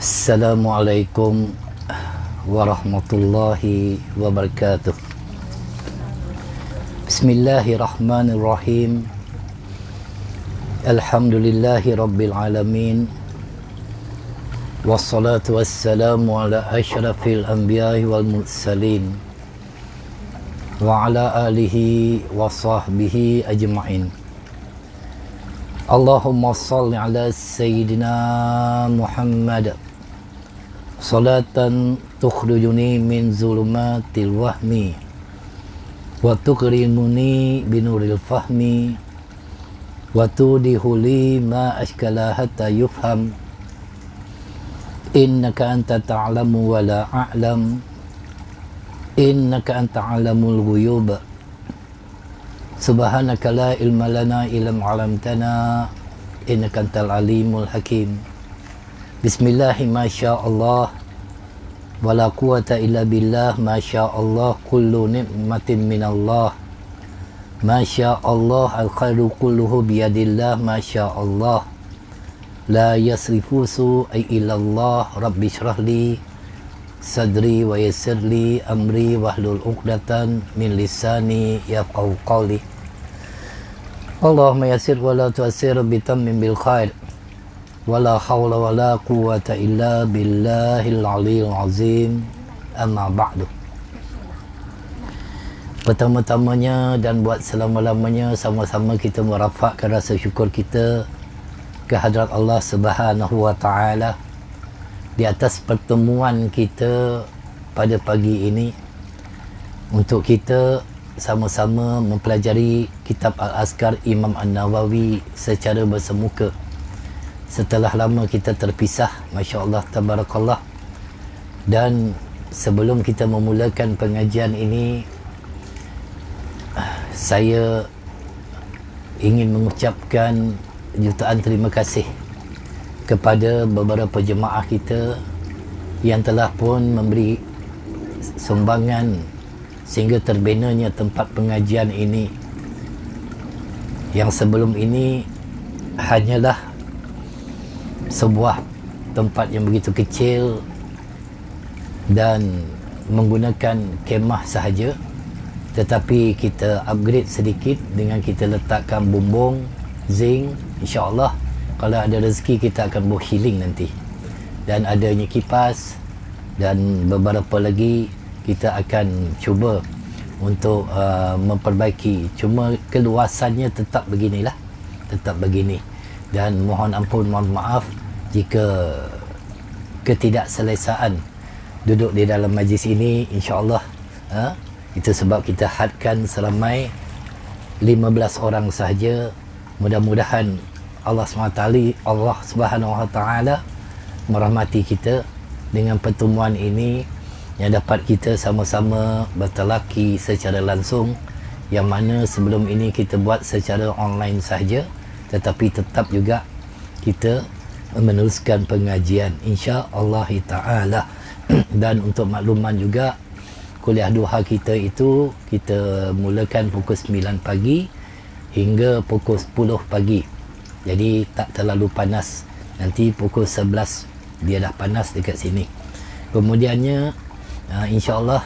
Assalamualaikum warahmatullahi wabarakatuh. Bismillahirrahmanirrahim. Alhamdulillahi rabbil alamin. Wassalatu wassalamu ala asyrafil anbiya'i wal mursalin wa ala alihi wa sahbihi ajma'in. Allahumma salli ala Sayyidina Muhammad salatan tukhrijuni min zulumatil wahmi wa tukrimuni binuril fahmi wa tudihuli ma ashkala hatta yufham innaka anta ta'lamu wa la a'lam innaka anta alamul ghuyub subhanaka la ilma lana illa ma 'allamtana innaka antal alimul hakim. Bismillahi masyaallah wala quwata illa billah masyaallah kullu ni'matin minallah masyaallah al khairu kulluhu biyadillah masyaallah la yasrifu su'i illallah rabbi syrahli sadri wa yassirli amri wahlul 'uqdatan min lisani yafqahu qawli. Allahumma yassir wa la tu'assir bitammim bil khair wala hawla wala quwwata illa billahil aliyil azim. Amma ba'du. Pertama-tamanya dan buat selama-lamanya sama-sama kita merafakkan rasa syukur kita ke hadrat Allah Subhanahu wa taala di atas pertemuan kita pada pagi ini untuk kita sama-sama mempelajari kitab Al-Azkar Imam An-Nawawi secara bersemuka. Setelah lama kita terpisah, Masya Allah, Tabarakallah. Dan sebelum kita memulakan pengajian ini, saya ingin mengucapkan jutaan terima kasih kepada beberapa jemaah kita yang telah pun memberi sumbangan sehingga terbinanya tempat pengajian ini, yang sebelum ini hanyalah sebuah tempat yang begitu kecil dan menggunakan kemah sahaja, tetapi kita upgrade sedikit dengan kita letakkan bumbung, zinc. InsyaAllah kalau ada rezeki kita akan buat healing nanti, dan adanya kipas dan beberapa lagi kita akan cuba untuk memperbaiki. Cuma keluasannya tetap beginilah, tetap begini, dan mohon ampun, mohon maaf jika ketidakselesaan duduk di dalam majlis ini. InsyaAllah itu sebab kita hadkan seramai 15 orang sahaja. Mudah-mudahan Allah Subhanahu wa taala merahmati kita dengan pertemuan ini, yang dapat kita sama-sama bertelaki secara langsung, yang mana sebelum ini kita buat secara online sahaja, tetapi tetap juga kita meneruskan pengajian insya-Allah taala. Dan untuk makluman juga, kuliah duha kita itu kita mulakan pukul 9 pagi hingga pukul 10 pagi. Jadi tak terlalu panas. Nanti pukul 11 dia dah panas dekat sini. Kemudiannya insya-Allah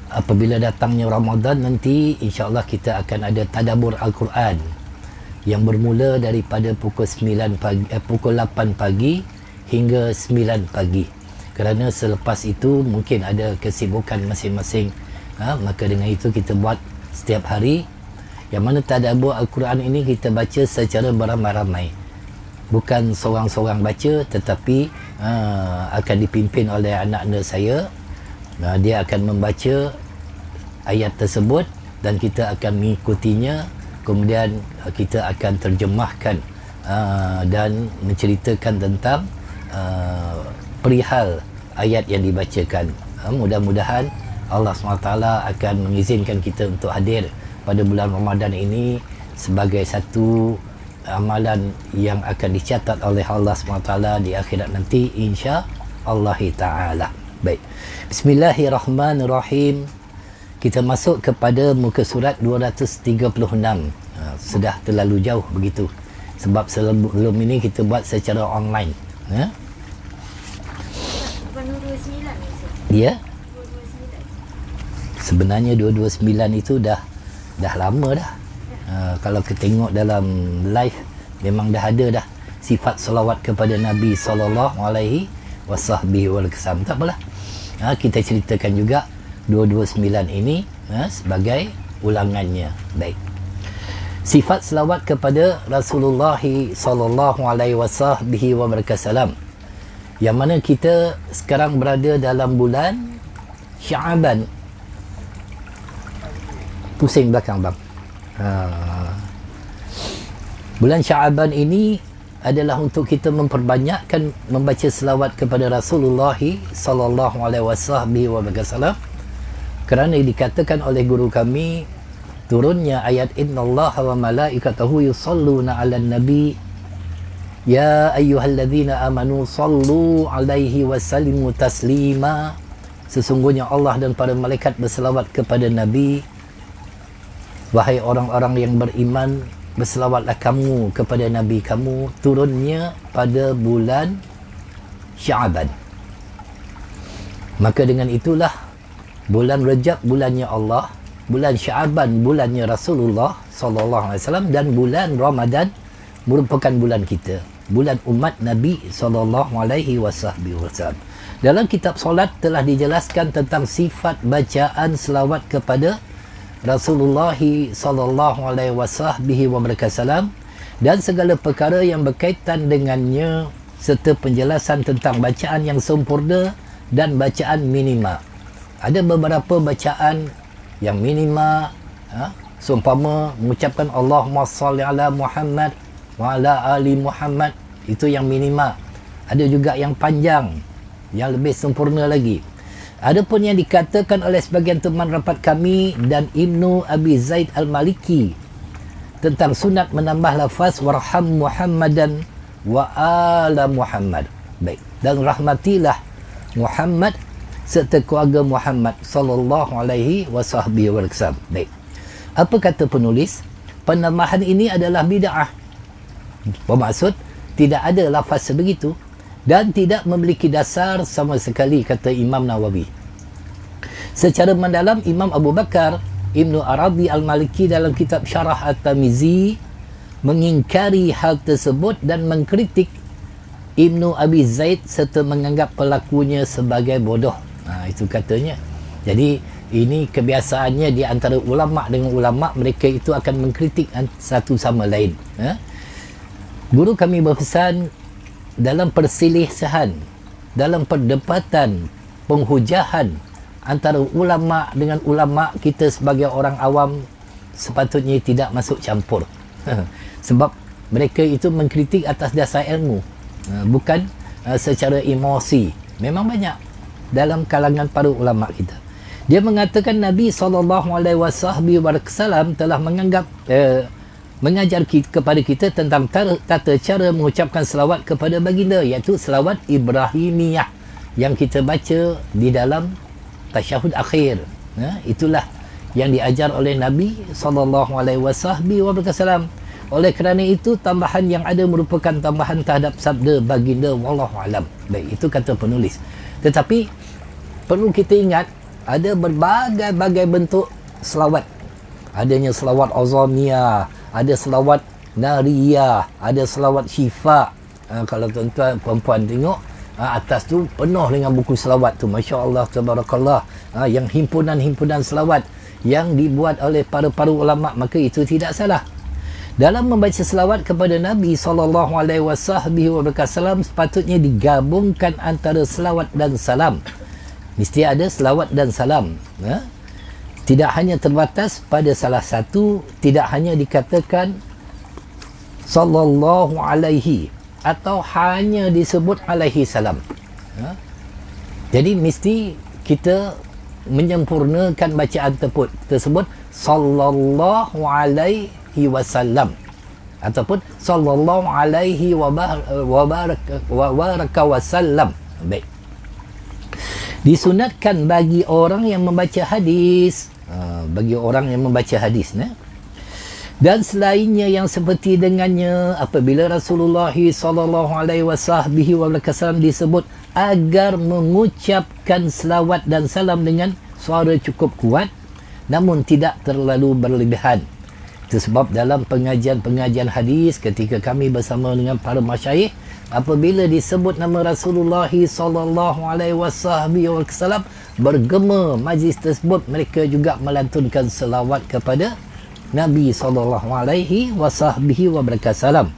apabila datangnya Ramadan nanti, insya-Allah kita akan ada tadabbur Al-Quran yang bermula daripada pukul 9 pagi pukul 8 pagi hingga 9 pagi. Kerana selepas itu mungkin ada kesibukan masing-masing. Maka dengan itu kita buat setiap hari, yang mana tadabbur Al-Quran ini kita baca secara beramai-ramai. Bukan seorang-seorang baca, tetapi akan dipimpin oleh anak-anak saya. Dia akan membaca ayat tersebut dan kita akan mengikutinya. Kemudian kita akan terjemahkan dan menceritakan tentang perihal ayat yang dibacakan. Mudah-mudahan Allah SWT akan mengizinkan kita untuk hadir pada bulan Ramadan ini sebagai satu amalan yang akan dicatat oleh Allah SWT di akhirat nanti, insya-Allah ta'ala. Baik, Bismillahirrahmanirrahim. Kita masuk kepada muka surat 236. Sudah terlalu jauh begitu, sebab sebelum ini kita buat secara online. dia sebenarnya 229 itu dah lama dah. Kalau kita tengok dalam live memang dah ada dah sifat selawat kepada Nabi sallallahu alaihi wasallam. Tak apalah. Kita ceritakan juga 229 ini sebagai ulangannya. Baik. Sifat selawat kepada Rasulullah sallallahu alaihi wasallam. Yang mana kita sekarang berada dalam bulan Sya'ban. Pusing belakang bang. Bulan Sya'ban ini adalah untuk kita memperbanyakkan membaca selawat kepada Rasulullah sallallahu alaihi wasallam, kerana dikatakan oleh guru kami turunnya ayat innallaha wa malaikatahu yusalluna 'alan nabi ya ayyuhalladzina amanu sallu 'alaihi wa sallimu taslima. Sesungguhnya Allah dan para malaikat berselawat kepada Nabi. Wahai orang-orang yang beriman, berselawatlah kamu kepada Nabi kamu. Turunnya pada bulan Sya'ban. Maka dengan itulah bulan Rajab bulannya Allah, bulan Sya'ban bulannya Rasulullah sallallahu alaihi wasallam, dan bulan Ramadan merupakan bulan kita, bulan umat Nabi sallallahu alaihi wasallam. Dalam kitab solat telah dijelaskan tentang sifat bacaan selawat kepada Rasulullah sallallahu alaihi wasallam dan segala perkara yang berkaitan dengannya, serta penjelasan tentang bacaan yang sempurna dan bacaan minima. Ada beberapa bacaan yang minima, seumpama mengucapkan Allahumma salli ala Muhammad wa ala ali Muhammad, itu yang minima. Ada juga yang panjang, yang lebih sempurna lagi. Adapun yang dikatakan oleh sebagian teman rapat kami dan Ibnu Abi Zaid Al-Maliki tentang sunat menambah lafaz warham Muhammadan wa ala Muhammad. Baik, dan rahmatilah Muhammad serta keluarga Muhammad sallallahu alaihi wasallam. Baik. Apa kata penulis? Penambahan ini adalah bid'ah. Bermaksud tidak ada lafaz sebegitu dan tidak memiliki dasar sama sekali, kata Imam Nawawi. Secara mendalam, Imam Abu Bakar Ibnu Arabi Al-Maliki dalam kitab Syarah At-Tamizi mengingkari hal tersebut dan mengkritik Ibnu Abi Zaid serta menganggap pelakunya sebagai bodoh. Itu katanya. Jadi ini kebiasaannya di antara ulama dengan ulama, mereka itu akan mengkritik satu sama lain. Guru kami berpesan, dalam perselisihan, dalam perdebatan, penghujahan antara ulama dengan ulama, kita sebagai orang awam sepatutnya tidak masuk campur. Sebab mereka itu mengkritik atas dasar ilmu, bukan secara emosi. Memang banyak dalam kalangan para ulama kita. Dia mengatakan Nabi SAW telah mengajar kepada kita tentang tata cara mengucapkan selawat kepada baginda, iaitu selawat Ibrahimiyah yang kita baca di dalam tasyahud akhir. Itulah yang diajar oleh Nabi SAW. Oleh kerana itu, tambahan yang ada merupakan tambahan terhadap sabda baginda wallahu alam. Baik, itu kata penulis. Tetapi perlu kita ingat, ada berbagai-bagai bentuk selawat. Adanya selawat azamiyah, ada selawat nariyah, ada selawat syifa. Kalau tuan-tuan perempuan tengok, atas tu penuh dengan buku selawat tu, Masya Allah, Tabarakallah. Yang himpunan-himpunan selawat yang dibuat oleh para ulama, maka itu tidak salah. Dalam membaca selawat kepada Nabi SAW, sepatutnya digabungkan antara selawat dan salam. Mesti ada selawat dan salam. Tidak hanya terbatas pada salah satu, tidak hanya dikatakan sallallahu alaihi atau hanya disebut alaihi salam. Jadi mesti kita menyempurnakan bacaan tersebut sallallahu alaihi wasallam ataupun sallallahu alaihi wa baraka wasallam. Baik. Disunatkan bagi orang yang membaca hadis, dan selainnya yang seperti dengannya, apabila Rasulullah sallallahu alaihi wasallam disebut agar mengucapkan selawat dan salam dengan suara cukup kuat namun tidak terlalu berlebihan. Itu sebab dalam pengajian-pengajian hadis ketika kami bersama dengan para masyayikh, apabila disebut nama Rasulullah sallallahu alaihi wasallam, bergema majlis tersebut, mereka juga melantunkan selawat kepada Nabi sallallahu alaihi wasallam.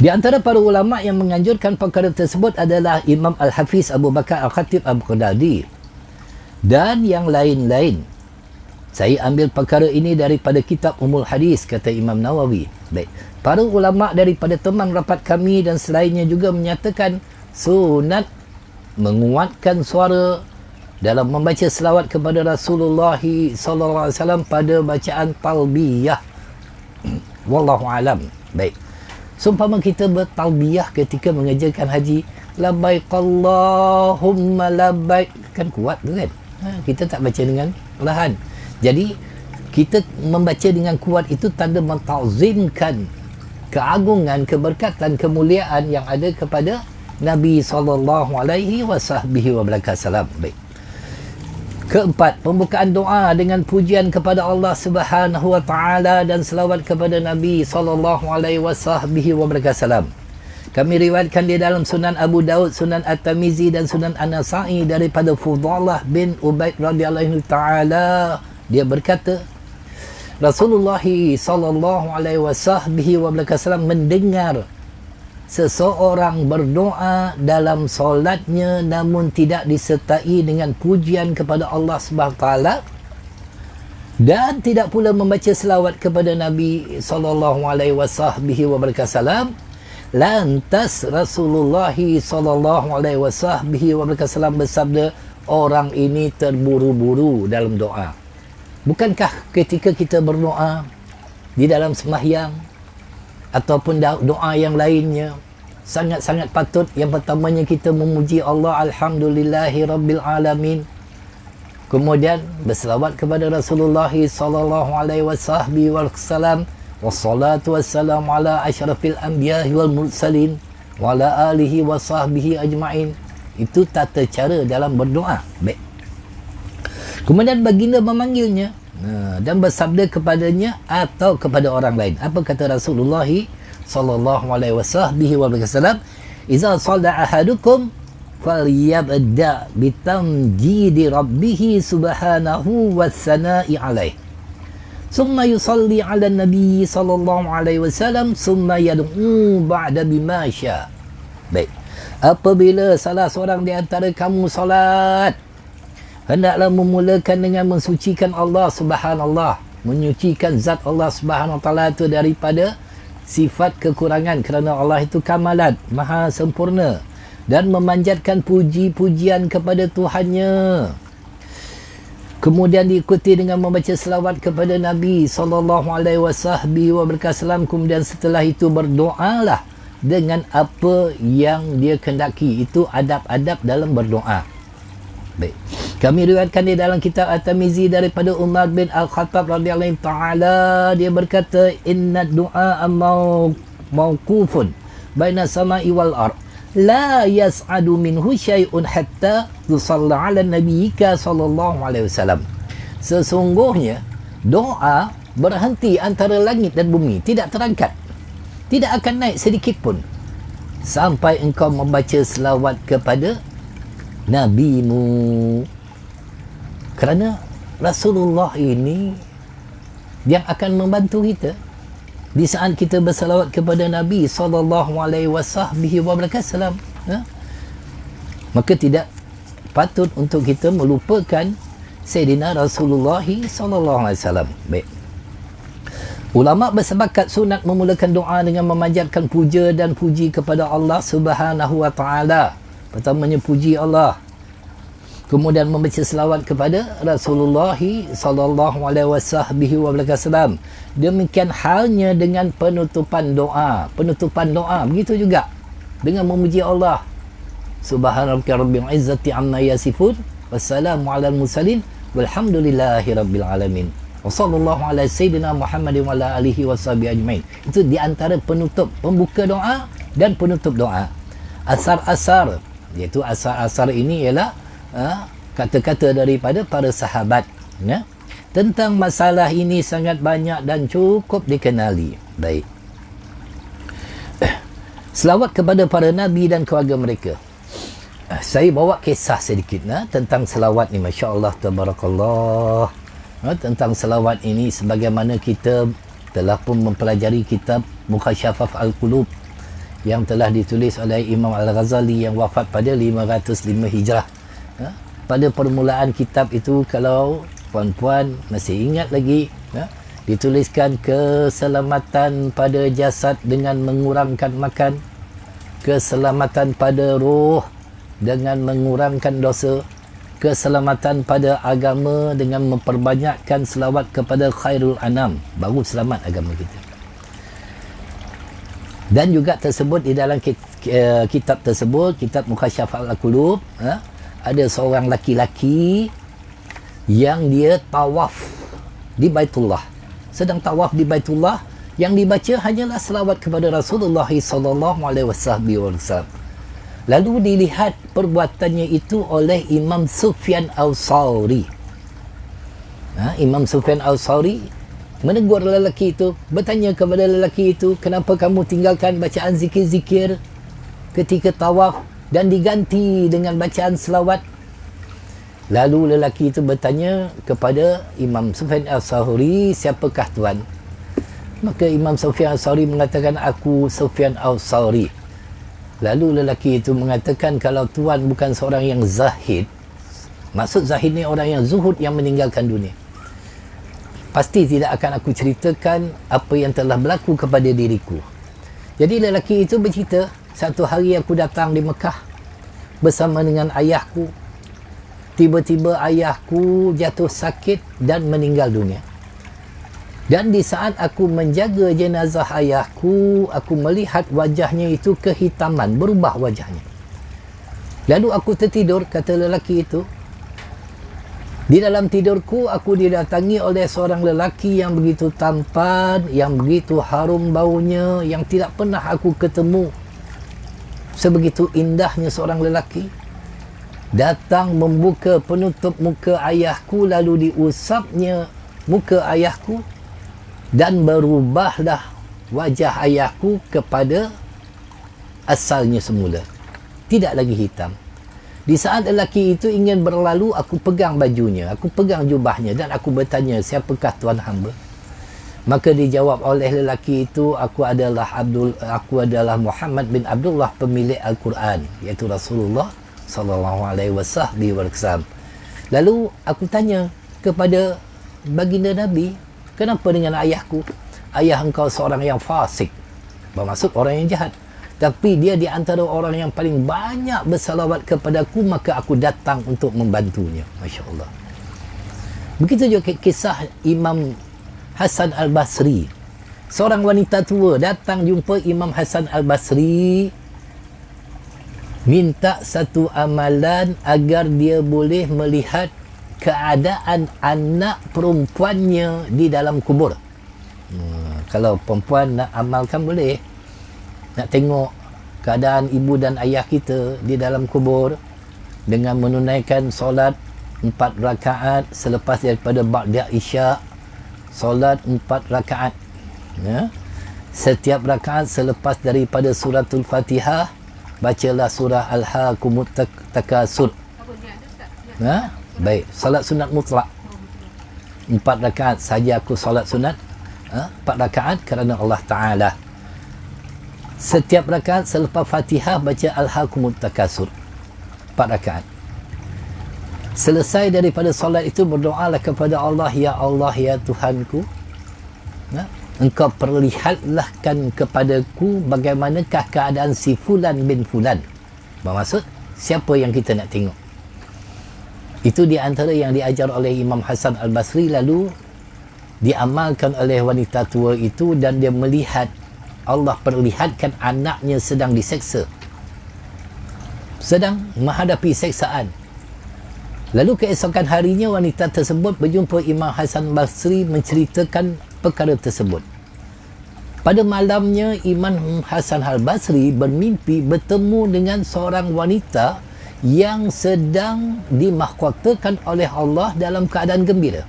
Di antara para ulama yang menganjurkan perkara tersebut adalah Imam Al-Hafiz Abu Bakar Al-Khatib Al-Baghdadi dan yang lain-lain. Saya ambil perkara ini daripada kitab Ummul Hadis, kata Imam Nawawi. Baik. Para ulama daripada teman rapat kami dan selainnya juga menyatakan sunat menguatkan suara dalam membaca selawat kepada Rasulullah sallallahu alaihi wasallam pada bacaan talbiyah. Wallahu alam. Baik. Seumpama kita bertalbiyah ketika mengerjakan haji, labbaik Allahumma labbaik, kan kuat tu kan? Kita tak baca dengan perlahan. Jadi kita membaca dengan kuat itu tanda mentazimkan keagungan, keberkatan, kemuliaan yang ada kepada Nabi sallallahu alaihi wasallam. Baik. Keempat, pembukaan doa dengan pujian kepada Allah Subhanahu wa taala dan selawat kepada Nabi sallallahu alaihi wasallam. Kami riwayatkan di dalam Sunan Abu Daud, Sunan At-Tirmizi dan Sunan An-Nasa'i daripada Fudhalah bin Ubaid radhiyallahu taala, dia berkata, Rasulullah sallallahu alaihi wasallam mendengar seseorang berdoa dalam solatnya namun tidak disertai dengan pujian kepada Allah Subhanahu taala dan tidak pula membaca selawat kepada Nabi sallallahu alaihi wasallam. Lantas Rasulullah sallallahu alaihi wasallam bersabda, orang ini terburu-buru dalam doa. Bukankah ketika kita berdoa di dalam sembahyang ataupun doa yang lainnya sangat-sangat patut yang pertamanya kita memuji Allah, alhamdulillahi rabbil alamin, kemudian berselawat kepada Rasulullah sallallahu alaihi wasallam, wassalatu wassalamu ala asyrafil anbiya'i wal mursalin wa ala alihi wa sahbihi ajma'in. Itu tata cara dalam berdoa. Baik. Kemudian baginda memanggilnya dan bersabda kepadanya atau kepada orang lain. Apa kata Rasulullah sallallahu alaihi wasallam? Iza shalla ahadukum falyabda bitamjidi rabbih subhanahu wa sana'i alaihi. Summa yusalli ala nabi sallallahu alaihi wasallam summa yad'u ba'da bima syaa. Baik. Apabila salah seorang di antara kamu salat, hendaklah memulakan dengan mensucikan Allah subhanallah, menyucikan zat Allah subhanahu wa ta'ala itu daripada sifat kekurangan, kerana Allah itu kamalat, maha sempurna, dan memanjatkan puji-pujian kepada Tuhannya. Kemudian diikuti dengan membaca selawat kepada Nabi sallallahu alaihi wasallam. Kemudian setelah itu berdoalah dengan apa yang dia kendaki. Itu adab-adab dalam berdoa. Baik. Kami riwayatkan di dalam kitab At-Tirmizi daripada Umar bin Al-Khattab radhiyallahu taala, dia berkata, inna du'a mawqufun baina sama'i wal ard la yas'adu minhu syai'un hatta tusalla 'ala nabiyyika sallallahu alaihi wasallam. Sesungguhnya doa berhenti antara langit dan bumi, tidak terangkat, tidak akan naik sedikit pun sampai engkau membaca selawat kepada nabimu. Kerana Rasulullah ini yang akan membantu kita di saat kita berselawat kepada Nabi sallallahu alaihi wasallam. Maka tidak patut untuk kita melupakan Sayyidina Rasulullah sallallahu alaihi wasallam. Baik. Ulama bersepakat sunat memulakan doa dengan memanjatkan puja dan puji kepada Allah Subhanahu wa taala. Pertamanya puji Allah, kemudian membaca selawat kepada Rasulullah sallallahu alaihi wasallam. Demikian halnya dengan penutupan doa. Penutupan doa begitu juga dengan memuji Allah. Subhanaka rabbil izzati amma yasifun, wassalamu alal mursalin, walhamdulillahi rabbil alamin. Wa sallallahu ala sayyidina Muhammadin wa ala alihi washabihi ajmain. Itu di antara penutup, pembuka doa dan penutup doa. Asar-asar, iaitu asar-asar ini ialah kata-kata daripada para sahabat, ya. Tentang masalah ini sangat banyak dan cukup dikenali. Baik. Selawat kepada para nabi dan keluarga mereka. Saya bawa kisah sedikit tentang selawat ni. Masya Allah, tabarakallah. Tentang selawat ini, sebagaimana kita telah pun mempelajari kitab Mukhasyafaf Al-Qulub yang telah ditulis oleh Imam Al-Ghazali yang wafat pada 505 Hijrah. Pada permulaan kitab itu, kalau puan-puan masih ingat lagi, dituliskan keselamatan pada jasad dengan mengurangkan makan, keselamatan pada roh dengan mengurangkan dosa, keselamatan pada agama dengan memperbanyakkan selawat kepada khairul anam, baru selamat agama kita. Dan juga tersebut di dalam kitab tersebut, kitab Mukhasyafat Al-Qulub, ada seorang laki-laki yang dia tawaf di Baitullah. Sedang tawaf di Baitullah, yang dibaca hanyalah selawat kepada Rasulullah sallallahu alaihi wasallam. Lalu dilihat perbuatannya itu oleh Imam Sufyan Al-Thawri. Imam Sufyan Al-Thawri menegur lelaki itu, bertanya kepada lelaki itu, kenapa kamu tinggalkan bacaan zikir-zikir ketika tawaf dan diganti dengan bacaan selawat? Lalu lelaki itu bertanya kepada Imam Sufyan Al-Thawri, siapakah tuan? Maka Imam Sufyan Al-Thawri mengatakan, aku Sufyan Al-Thawri. Lalu lelaki itu mengatakan, kalau tuan bukan seorang yang zahid, maksud zahid ni orang yang zuhud, yang meninggalkan dunia, pasti tidak akan aku ceritakan apa yang telah berlaku kepada diriku. Jadi lelaki itu bercerita, satu hari aku datang di Mekah bersama dengan ayahku. Tiba-tiba ayahku jatuh sakit dan meninggal dunia. Dan di saat aku menjaga jenazah ayahku, aku melihat wajahnya itu kehitaman, berubah wajahnya. Lalu aku tertidur, kata lelaki itu. Di dalam tidurku, aku didatangi oleh seorang lelaki yang begitu tampan, yang begitu harum baunya, yang tidak pernah aku ketemu. Sebegitu indahnya seorang lelaki. Datang membuka penutup muka ayahku, lalu diusapnya muka ayahku dan berubahlah wajah ayahku kepada asalnya semula, tidak lagi hitam. Di saat lelaki itu ingin berlalu, aku pegang bajunya, aku pegang jubahnya dan aku bertanya, siapakah tuan hamba? Maka dijawab oleh lelaki itu, aku adalah Muhammad bin Abdullah, pemilik Al-Quran, iaitu Rasulullah sallallahu alaihi wasallam. Lalu aku tanya kepada baginda Nabi, kenapa dengan ayahku? Ayah engkau seorang yang fasik, bermaksud orang yang jahat, tapi dia di antara orang yang paling banyak bersalawat kepadaku, maka aku datang untuk membantunya. Masya Allah. Begitu juga kisah Imam Hasan Al-Basri. Seorang wanita tua datang jumpa Imam Hasan Al-Basri, minta satu amalan agar dia boleh melihat keadaan anak perempuannya di dalam kubur. Kalau perempuan nak amalkan boleh, nak tengok keadaan ibu dan ayah kita di dalam kubur dengan menunaikan solat 4 rakaat selepas daripada ba'da isyak, solat 4 rakaat, ya. Setiap rakaat selepas daripada suratul Fatihah, bacalah surah Al-Haakumut Takasur. Baik, solat sunat mutlak 4 rakaat saja aku solat sunat, 4 rakaat kerana Allah Ta'ala. Setiap rakaat selepas Fatihah baca Al-Haakumut Takasur 4 rakaat. Selesai daripada solat itu, berdoalah kepada Allah, ya Allah, ya Tuhanku, engkau perlihatkan kepadaku bagaimanakah keadaan si Fulan bin Fulan. Bermaksud, siapa yang kita nak tengok. Itu di antara yang diajar oleh Imam Hasan Al-Basri, lalu diamalkan oleh wanita tua itu, dan dia melihat Allah perlihatkan anaknya sedang diseksa, sedang menghadapi seksaan. Lalu keesokan harinya wanita tersebut berjumpa Imam Hasan Basri menceritakan perkara tersebut. Pada malamnya Imam Hasan Al-Basri bermimpi bertemu dengan seorang wanita yang sedang dimahkotakan oleh Allah dalam keadaan gembira.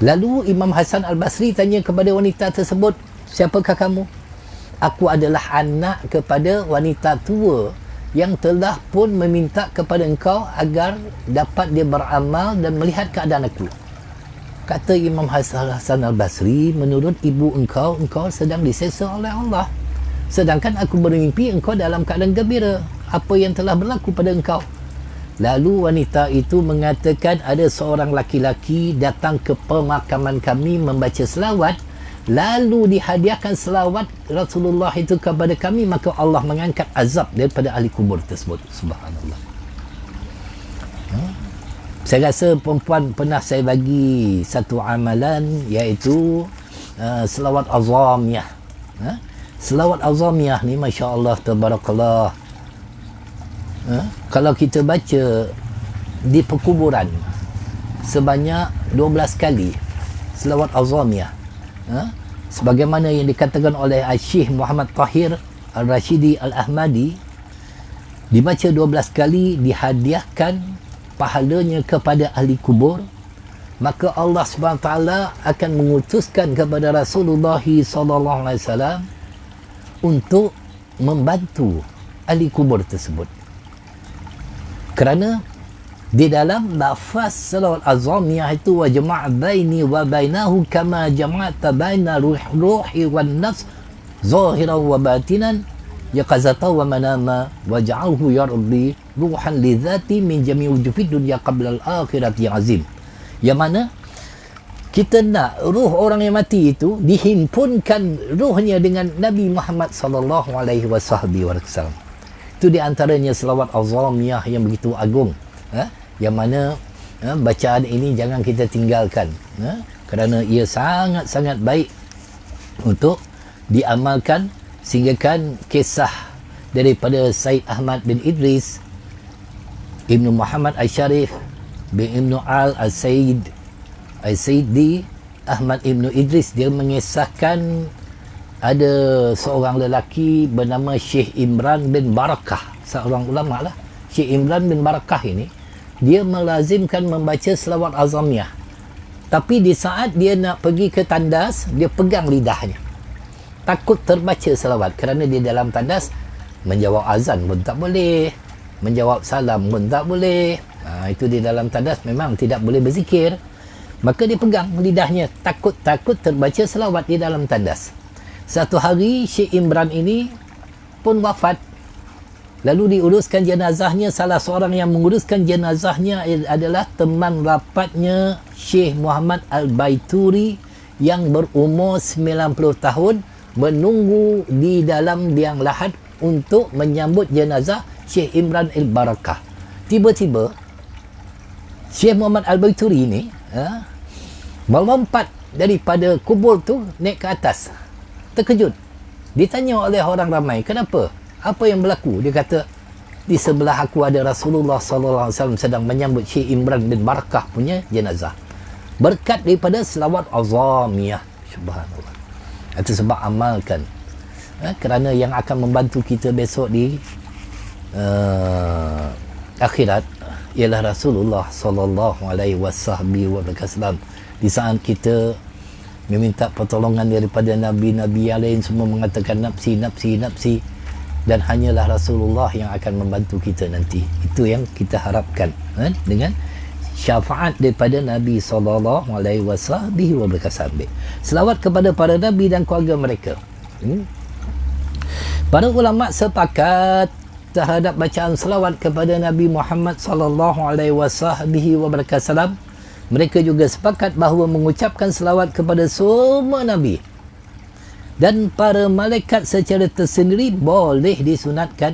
Lalu Imam Hasan Al-Basri tanya kepada wanita tersebut, siapakah kamu? Aku adalah anak kepada wanita tua yang telah pun meminta kepada engkau agar dapat dia beramal dan melihat keadaan aku. Kata Imam Hasan Al-Basri, menurut ibu engkau sedang diseksa oleh Allah. Sedangkan aku bermimpi engkau dalam keadaan gembira. Apa yang telah berlaku pada engkau? Lalu wanita itu mengatakan, ada seorang laki-laki datang ke pemakaman kami membaca selawat, lalu dihadiahkan selawat Rasulullah itu kepada kami, maka Allah mengangkat azab daripada ahli kubur tersebut. Subhanallah. Saya rasa perempuan pernah saya bagi satu amalan, iaitu selawat azamiyah. Selawat azamiyah ni Masya Allah, tabarakallah. Kalau kita baca di perkuburan sebanyak 12 kali selawat azamiyah, sebagaimana yang dikatakan oleh Syekh Muhammad Tahir Al-Rashidi Al-Ahmadi, dibaca 12 kali, dihadiahkan pahalanya kepada ahli kubur, maka Allah SWT akan mengutuskan kepada Rasulullah SAW untuk membantu ahli kubur tersebut. Kerana di dalam lafaz salawat azamiyah itu, wa jama' baini wa bainahu kama jama'ta baina ruhi wan nafs zahiran wa batinan yaqazata wa manama waj'alhu ya rabbi ruhan li dhati min jami' wujufid dunya qabla al-akhirati azim. Yang mana kita nak ruh orang yang mati itu dihimpunkan ruhnya dengan Nabi Muhammad sallallahu alaihi wasallam. Itu di antaranya selawat azamiyah yang begitu agung, yang mana bacaan ini jangan kita tinggalkan, kerana ia sangat-sangat baik untuk diamalkan. Sehingga kan kisah daripada Said Ahmad bin Idris, Ibnu Muhammad Al-Sharif bin Ibnu Al-Sayyid Al-Sayyidi Ahmad Ibnu Idris, dia mengisahkan ada seorang lelaki bernama Syekh Imran bin Barakah, seorang ulama lah. Syekh Imran bin Barakah ini, dia melazimkan membaca selawat azamiyah, tapi di saat dia nak pergi ke tandas, dia pegang lidahnya, takut terbaca selawat, kerana di dalam tandas menjawab azan pun tak boleh, menjawab salam pun tak boleh. Itu di dalam tandas memang tidak boleh berzikir, maka dia pegang lidahnya, takut terbaca selawat di dalam tandas. Satu hari Syekh Imran ini pun wafat. Lalu diuruskan jenazahnya. Salah seorang yang menguruskan jenazahnya adalah teman rapatnya Syekh Muhammad Al-Baituri yang berumur 90 tahun, menunggu di dalam liang lahat untuk menyambut jenazah Syekh Imran Al-Barakah. Tiba-tiba Syekh Muhammad Al-Baituri ini melompat daripada kubur tu naik ke atas. Terkejut. Ditanya oleh orang ramai, kenapa? Apa yang berlaku? Dia kata, di sebelah aku ada Rasulullah SAW sedang menyambut Syekh Imran bin Barakah punya jenazah. Berkat daripada selawat azamiyah. Subhanallah. Itu sebab amalkan. Kerana yang akan membantu kita besok di akhirat ialah Rasulullah SAW. Di saat kita meminta pertolongan daripada Nabi-Nabi yang lain, semua mengatakan nafsi, dan hanyalah Rasulullah yang akan membantu kita nanti. Itu yang kita harapkan, dengan syafaat daripada Nabi SAW. Selawat kepada para Nabi dan keluarga mereka. Para ulama sepakat terhadap bacaan selawat kepada Nabi Muhammad SAW. Mereka juga sepakat bahawa mengucapkan selawat kepada semua Nabi dan para malaikat secara tersendiri boleh disunatkan.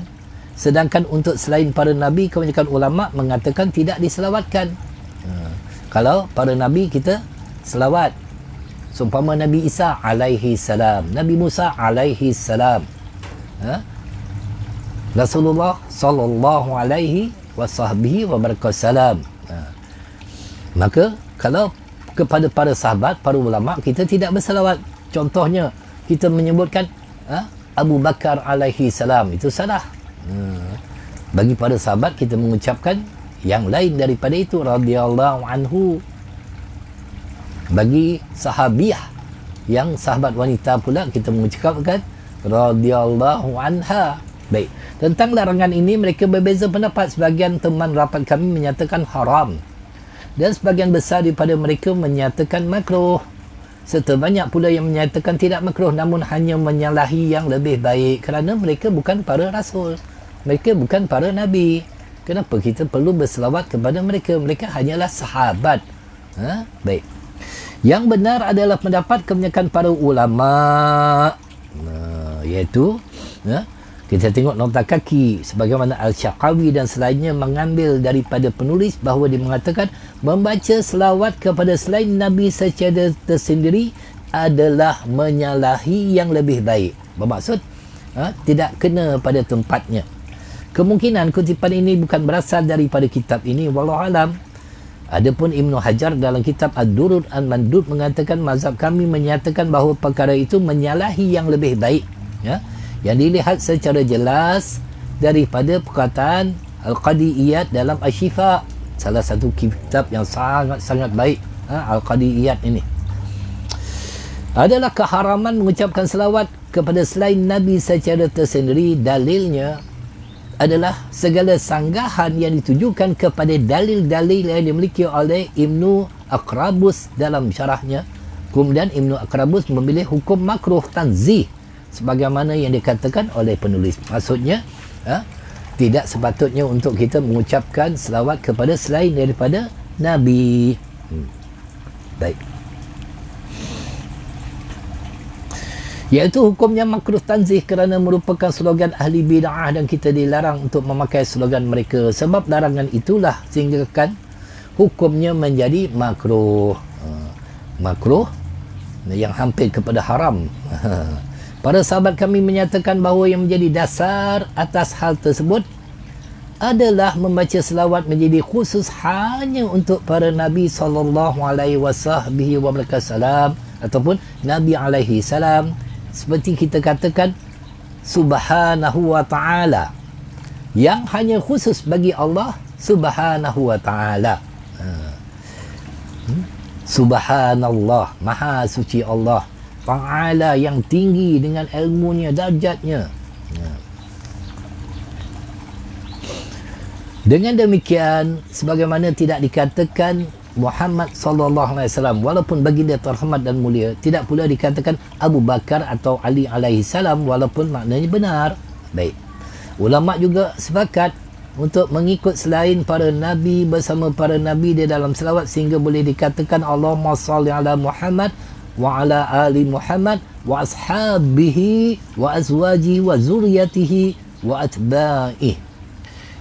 Sedangkan untuk selain para Nabi, kebanyakan ulama mengatakan tidak diselawatkan. Kalau para Nabi kita selawat, seumpama Nabi Isa alaihi salam, Nabi Musa alaihi salam, Rasulullah sallallahu alaihi wasallam. Maka kalau kepada para sahabat, para ulama, kita tidak berselawat. Contohnya kita menyebutkan Abu Bakar alaihi salam, itu salah. Bagi para sahabat kita mengucapkan yang lain daripada itu, radhiyallahu anhu. Bagi sahabiah yang sahabat wanita pula kita mengucapkan radhiyallahu anha. Baik, tentang larangan ini mereka berbeza pendapat. Sebahagian teman rapat kami menyatakan haram dan sebahagian besar daripada mereka menyatakan makruh, serta banyak pula yang menyatakan tidak makruh namun hanya menyalahi yang lebih baik, kerana mereka bukan para rasul, mereka bukan para nabi. Kenapa kita perlu berselawat kepada mereka? Mereka hanyalah sahabat. Baik, yang benar adalah pendapat kebanyakan para ulama, iaitu kita tengok nota kaki sebagaimana Al-Syaqawi dan selainnya mengambil daripada penulis bahawa dia mengatakan membaca selawat kepada selain Nabi secara tersendiri adalah menyalahi yang lebih baik. Bermaksud tidak kena pada tempatnya. Kemungkinan kutipan ini bukan berasal daripada kitab ini, wallahu alam. Adapun Ibnu Hajar dalam kitab Ad-Durur Al-Mandud mengatakan mazhab kami menyatakan bahawa perkara itu menyalahi yang lebih baik, yang dilihat secara jelas daripada perkataan Al-Qadi Iyad dalam Asy-Syifa, salah satu kitab yang sangat-sangat baik. Al-Qadi Iyad ini adalah keharaman mengucapkan selawat kepada selain Nabi secara tersendiri. Dalilnya adalah segala sanggahan yang ditujukan kepada dalil-dalil yang dimiliki oleh Ibnu Aqrabus dalam syarahnya. Kemudian Ibnu Aqrabus memilih hukum makruh tanzih sebagaimana yang dikatakan oleh penulis. Maksudnya tidak sepatutnya untuk kita mengucapkan selawat kepada selain daripada Nabi. Baik, iaitu hukumnya makruh tanzih kerana merupakan slogan ahli bid'ah dan kita dilarang untuk memakai slogan mereka. Sebab larangan itulah sehinggakan hukumnya menjadi makruh. Makruh yang hampir kepada haram. Para sahabat kami menyatakan bahawa yang menjadi dasar atas hal tersebut adalah membaca selawat menjadi khusus hanya untuk para Nabi sallallahu alaihi wasallam ataupun Nabi alaihi salam. Seperti kita katakan subhanahu wa ta'ala, yang hanya khusus bagi Allah subhanahu wa ta'ala. Subhanallah, maha suci Allah, ta'ala yang tinggi dengan ilmunya, darjatnya. Dengan demikian, sebagaimana tidak dikatakan Muhammad sallallahu alaihi wasallam walaupun baginda terhormat dan mulia, tidak pula dikatakan Abu Bakar atau Ali alaihi salam walaupun maknanya benar. Baik, ulama juga sepakat untuk mengikut selain para nabi bersama para nabi di dalam selawat sehingga boleh dikatakan Allahumma salli ala Muhammad wa ala ali Muhammad wa ashabihi wa azwajihi wa zuriyatihi wa atba'ihi.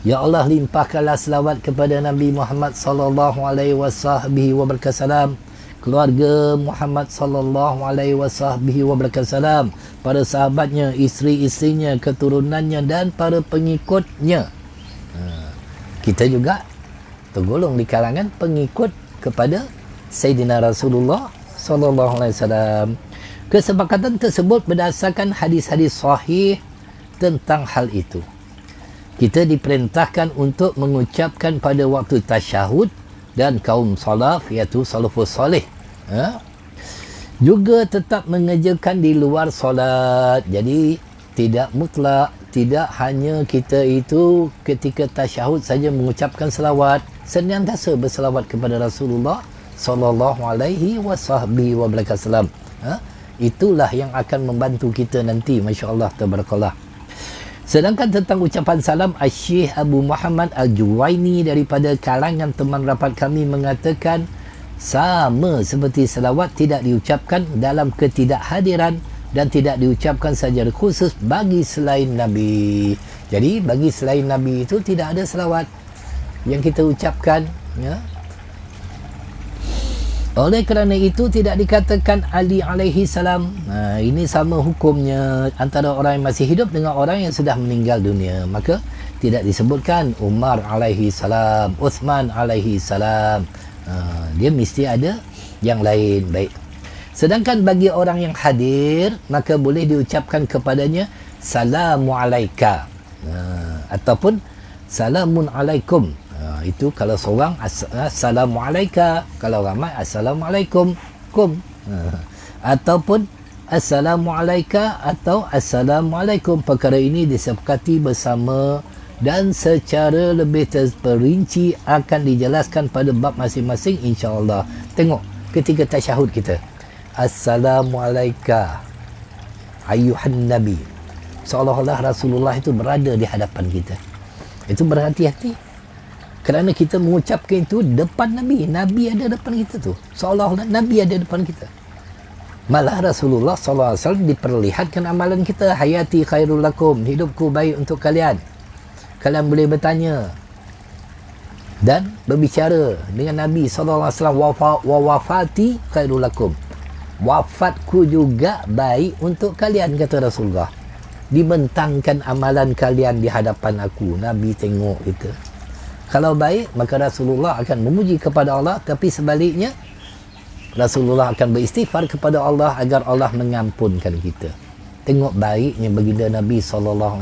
Ya Allah, limpahkanlah selawat kepada Nabi Muhammad sallallahu alaihi wasallam, keluarga Muhammad sallallahu alaihi wasallam, para sahabatnya, isteri-isterinya, keturunannya dan para pengikutnya. Kita juga tergolong di kalangan pengikut kepada Sayyidina Rasulullah sallallahu alaihi wasallam. Kesepakatan tersebut berdasarkan hadis-hadis sahih tentang hal itu. Kita diperintahkan untuk mengucapkan pada waktu tasyahud dan kaum salaf iaitu salafus soleh juga tetap mengerjakan di luar solat. Jadi tidak mutlak, tidak hanya kita itu ketika tasyahud saja mengucapkan selawat, senantiasa berselawat kepada Rasulullah sallallahu alaihi wasallam. Itulah yang akan membantu kita nanti, masya-Allah tabarakallah. Sedangkan tentang ucapan salam, Syekh Abu Muhammad Al-Juwaini daripada kalangan teman rapat kami mengatakan sama seperti selawat tidak diucapkan dalam ketidakhadiran dan tidak diucapkan secara khusus bagi selain Nabi. Jadi bagi selain Nabi itu tidak ada selawat yang kita ucapkan, ya. Oleh kerana itu tidak dikatakan Ali alaihi salam. Ini sama hukumnya antara orang yang masih hidup dengan orang yang sudah meninggal dunia. Maka tidak disebutkan Umar alaihi salam, Uthman alaihi salam. Dia mesti ada yang lain. Baik. Sedangkan bagi orang yang hadir, maka boleh diucapkan kepadanya salamu alaika, ataupun salamun alaikum. Itu kalau seorang assalamu alaika, kalau ramai assalamualaikum kum. Ataupun assalamu alaika atau assalamualaikum. Perkara ini disepakati bersama dan secara lebih terperinci akan dijelaskan pada bab masing-masing, insya-Allah. Tengok ketika tasyahud kita, assalamu alaika ayyuhan nabi, seolah-olah Rasulullah itu berada di hadapan kita. Itu berhati-hati kerana kita mengucapkan itu depan Nabi. Nabi ada depan kita tu, seolah-olah Nabi ada depan kita. Malah Rasulullah SAW diperlihatkan amalan kita, hayati khairul lakum, hidupku baik untuk kalian. Kalian boleh bertanya dan berbicara dengan Nabi SAW. Wa wafati khairul lakum, wafatku juga baik untuk kalian, kata Rasulullah. Dibentangkan amalan kalian di hadapan aku. Nabi tengok kita. Kalau baik, maka Rasulullah akan memuji kepada Allah, tapi sebaliknya Rasulullah akan beristighfar kepada Allah agar Allah mengampunkan kita. Tengok baiknya baginda Nabi SAW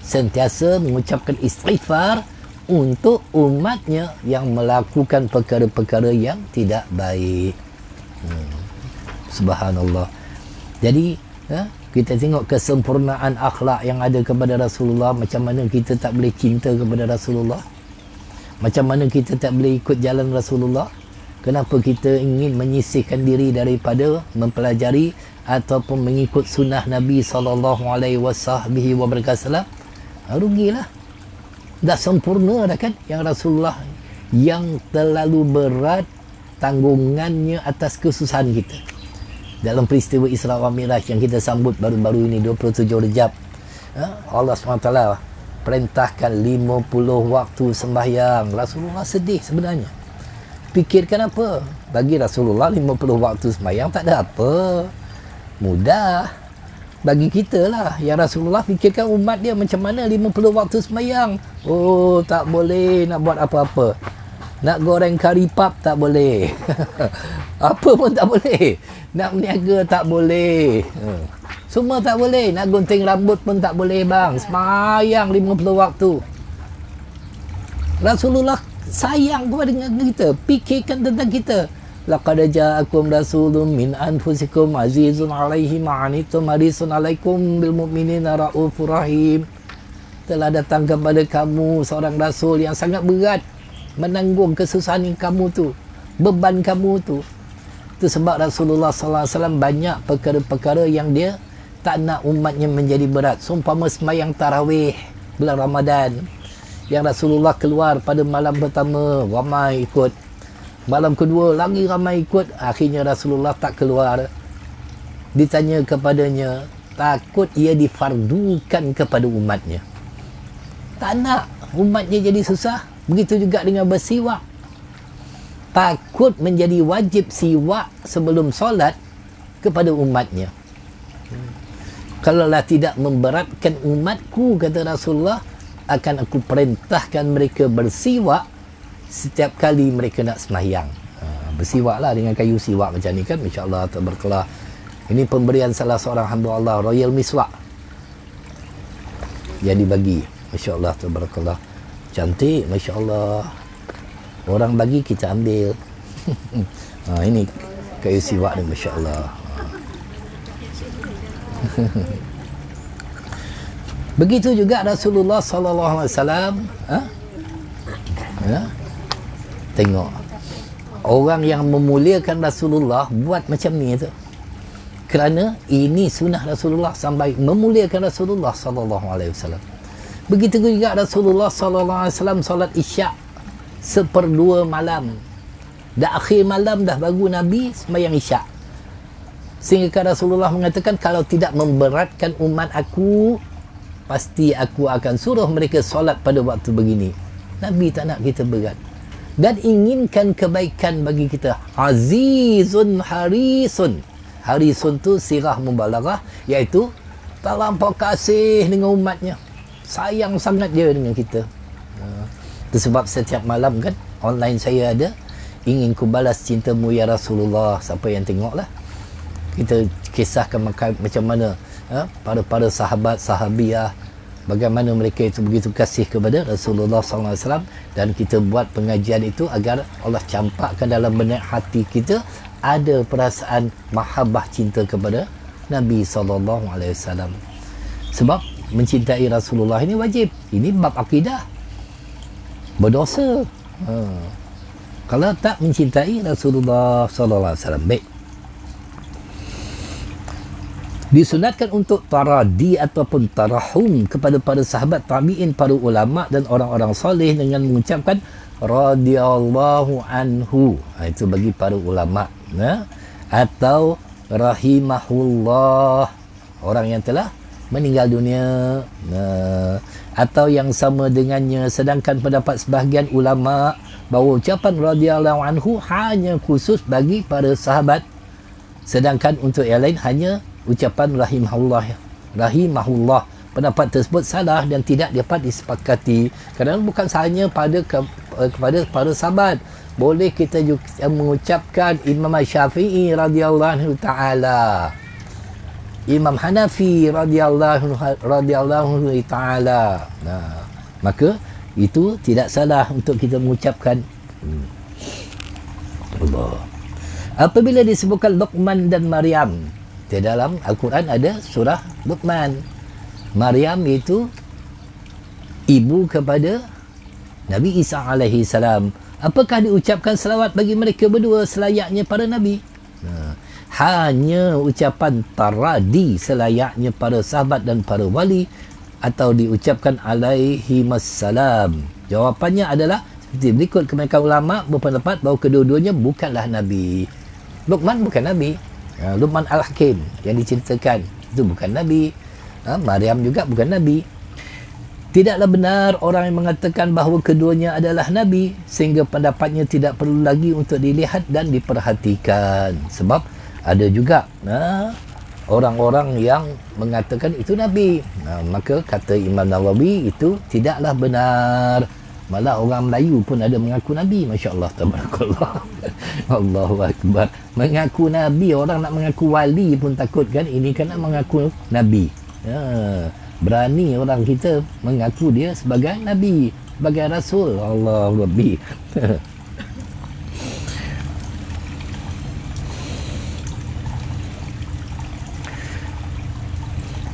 sentiasa mengucapkan istighfar untuk umatnya yang melakukan perkara-perkara yang tidak baik. Subhanallah. Jadi kita tengok kesempurnaan akhlak yang ada kepada Rasulullah. Macam mana kita tak boleh cinta kepada Rasulullah, macam mana kita tak boleh ikut jalan Rasulullah. Kenapa kita ingin menyisihkan diri daripada mempelajari ataupun mengikut sunnah Nabi SAW? Rugilah. Dah sempurna dah kan yang Rasulullah, yang terlalu berat tanggungannya atas kesusahan kita. Dalam peristiwa Isra wa Miraj yang kita sambut baru-baru ini, 27 Rejab, Allah SWT perintahkan 50 waktu sembahyang. Rasulullah sedih sebenarnya. Fikirkan apa? Bagi Rasulullah 50 waktu sembahyang tak ada apa, mudah. Bagi kita lah, yang Rasulullah fikirkan umat dia macam mana 50 waktu sembahyang. Oh, tak boleh nak buat apa-apa. Nak goreng kari pap tak boleh. Apa pun tak boleh. Nak berniaga tak boleh. Semua tak boleh. Nak gunting rambut pun tak boleh bang. Sembahyang 50 waktu. Rasulullah sayang kepada kita, fikirkan tentang kita. Laqad ja'akum rasulun min anfusikum azizun 'alaihi ma 'anittum harisun 'alaikum bil mu'minina raufur rahim. Telah datang kepada kamu seorang rasul yang sangat berat menanggung kesusahan kamu tu, beban kamu tu. Itu sebab Rasulullah SAW banyak perkara-perkara yang dia tak nak umatnya menjadi berat. Seumpama sembahyang tarawih bulan Ramadan, yang Rasulullah keluar pada malam pertama, ramai ikut. Malam kedua lagi ramai ikut. Akhirnya Rasulullah tak keluar. Ditanya kepadanya, takut ia difardukan kepada umatnya. Tak nak umatnya jadi susah. Begitu juga dengan bersiwak. Takut menjadi wajib siwak sebelum solat kepada umatnya. Kalaulah tidak memberatkan umatku, kata Rasulullah, akan aku perintahkan mereka bersiwak setiap kali mereka nak sembahyang. Bersiwaklah dengan kayu siwak macam ni kan, insya-Allah tabarkallah. Ini pemberian salah seorang hamba Allah, Royal Miswak, yang dibagi. Masya-Allah tabarkallah. Cantik, masya-Allah. Orang bagi kita ambil. Ini kayu siwak ni, masya-Allah. Begitu juga Rasulullah sallallahu alaihi wasallam. Tengok orang yang memuliakan Rasulullah buat macam ni tu. Kerana ini sunnah Rasulullah sampai memuliakan Rasulullah sallallahu alaihi wasallam. Begitu juga Rasulullah sallallahu alaihi wasallam solat Isyak 1/2 malam. Dah akhir malam dah baru Nabi sembahyang Isyak. Sehingga Rasulullah mengatakan, kalau tidak memberatkan umat aku, pasti aku akan suruh mereka solat pada waktu begini. Nabi tak nak kita berat dan inginkan kebaikan bagi kita. Azizun harisun. Harisun tu sirah mubalaghah, iaitu terlampau kasih dengan umatnya. Sayang sangat dia dengan kita. Itu sebab setiap malam kan online saya ada, ingin ku balas cintamu ya Rasulullah. Siapa yang tengok lah. kita kisahkan macam mana para sahabat sahabiah, bagaimana mereka itu begitu kasih kepada Rasulullah SAW, dan kita buat pengajian itu agar Allah campakkan dalam benak hati kita ada perasaan mahabbah cinta kepada Nabi SAW. Sebab mencintai Rasulullah ini wajib, ini bab akidah, berdosa kalau tak mencintai Rasulullah SAW. Baik, disunatkan untuk taradi ataupun tarahum kepada para sahabat tabi'in, para ulama dan orang-orang soleh dengan mengucapkan radhiyallahu anhu. Itu bagi para ulama, atau rahimahullah, orang yang telah meninggal dunia, atau yang sama dengannya. Sedangkan pendapat sebahagian ulama bahawa ucapan radhiyallahu anhu hanya khusus bagi para sahabat, sedangkan untuk yang lain hanya ucapan rahimahullah. Pendapat tersebut salah dan tidak dapat disepakati, kerana bukan hanya kepada para sahabat. Boleh kita juga mengucapkan Imam Syafi'i radhiyallahu anhu ta'ala, Imam Hanafi radhiyallahu anhu ta'ala. Maka itu tidak salah untuk kita mengucapkan Allah. Apabila disebutkan Luqman dan Maryam, di dalam Al-Quran ada surah Luqman. Maryam itu ibu kepada Nabi Isa alaihi salam. Apakah diucapkan selawat bagi mereka berdua selayaknya para nabi? Hanya ucapan taradi selayaknya para sahabat dan para wali, atau diucapkan alaihi wassalam? Jawapannya adalah seperti berikut. Kebanyakan ulama berpendapat bahawa kedua-duanya bukanlah nabi. Luqman bukan nabi, Luqman Al-Hakim yang diceritakan itu bukan nabi, Maryam juga bukan nabi. Tidaklah benar orang yang mengatakan bahawa keduanya adalah nabi, sehingga pendapatnya tidak perlu lagi untuk dilihat dan diperhatikan. Sebab ada juga orang-orang yang mengatakan itu nabi. Maka kata Imam Nawawi itu tidaklah benar. Malah orang Melayu pun ada mengaku nabi. Masya Allah, tabarakallah. Allahu Akbar. Mengaku nabi, orang nak mengaku wali pun takut kan. Ini kan nak mengaku nabi. Berani orang kita mengaku dia sebagai nabi, sebagai rasul. Allah Rabbi.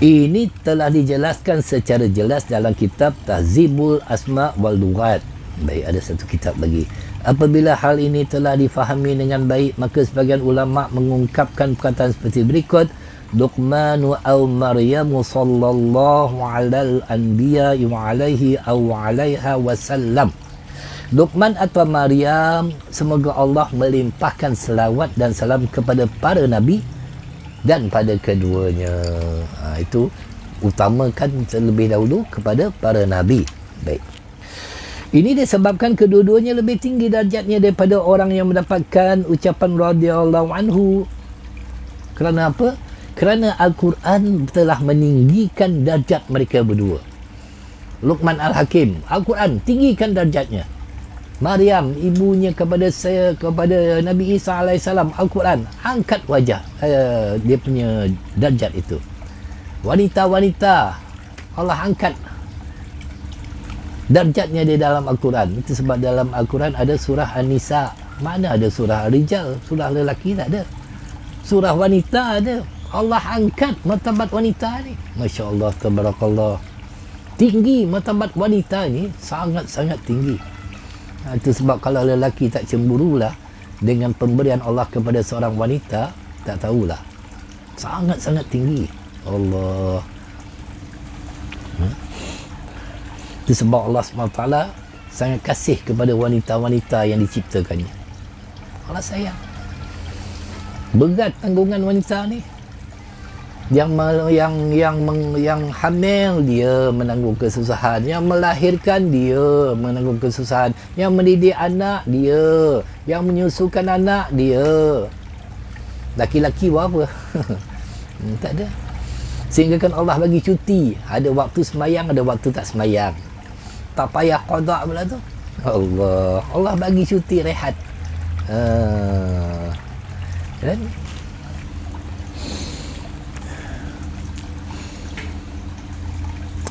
Ini telah dijelaskan secara jelas dalam kitab Tahzibul Asma' wal Lughat. Baik, ada satu kitab lagi. Apabila hal ini telah difahami dengan baik, maka sebagian ulama mengungkapkan perkataan seperti berikut: Luqmanu aw Maryamu sallallahu alal anbiya wa alaihi aw alaiha wasallam. Luqman atau Maryam, semoga Allah melimpahkan selawat dan salam kepada para nabi dan pada keduanya. Itu utamakan terlebih dahulu kepada para nabi. Baik. Ini disebabkan kedua-duanya lebih tinggi darjatnya daripada orang yang mendapatkan ucapan radhiyallahu anhu. Kerana apa? Kerana Al-Quran telah meninggikan darjat mereka berdua. Luqman Al-Hakim, Al-Quran tinggikan darjatnya. Maryam, ibunya kepada Nabi Isa AS, Al-Quran angkat wajah dia punya darjat itu. Wanita-wanita, Allah angkat darjatnya di dalam Al-Quran. Itu sebab dalam Al-Quran ada surah An-Nisa. Mana ada surah Rijal? Surah lelaki tak ada. Surah wanita ada. Allah angkat martabat wanita ni. Masya Allah, tabarakallah. Tinggi martabat wanita ni, sangat-sangat tinggi. Itu sebab kalau lelaki tak cemburulah dengan pemberian Allah kepada seorang wanita, tak tahulah. Sangat-sangat tinggi. Allah. Itu sebab Allah SWT sangat kasih kepada wanita-wanita yang diciptakannya. Allah sayang. Berat tanggungan wanita ni. Yang hamil dia menanggung kesusahan, yang melahirkan dia menanggung kesusahan, yang mendidik anak dia, yang menyusukan anak dia. Laki-laki buat apa? Tak ada. Sehingga kan Allah bagi cuti, ada waktu semayang, ada waktu tak semayang. Tak payah qada pula tu. Allah bagi cuti rehat. Dan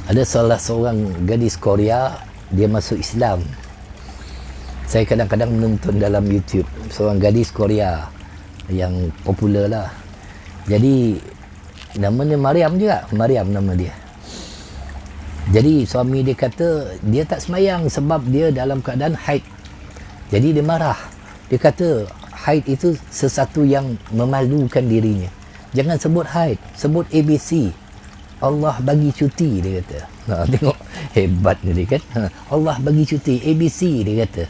Ada salah seorang gadis Korea, dia masuk Islam. Saya kadang-kadang menonton dalam YouTube seorang gadis Korea yang popular lah. Jadi namanya Mariam juga, Mariam nama dia. Jadi suami dia kata dia tak semayang sebab dia dalam keadaan haid. Jadi dia marah. Dia kata haid itu sesuatu yang memalukan dirinya. Jangan sebut haid, sebut ABC. Allah bagi cuti, dia kata. Tengok hebat ni dia kan. Allah bagi cuti, ABC dia kata.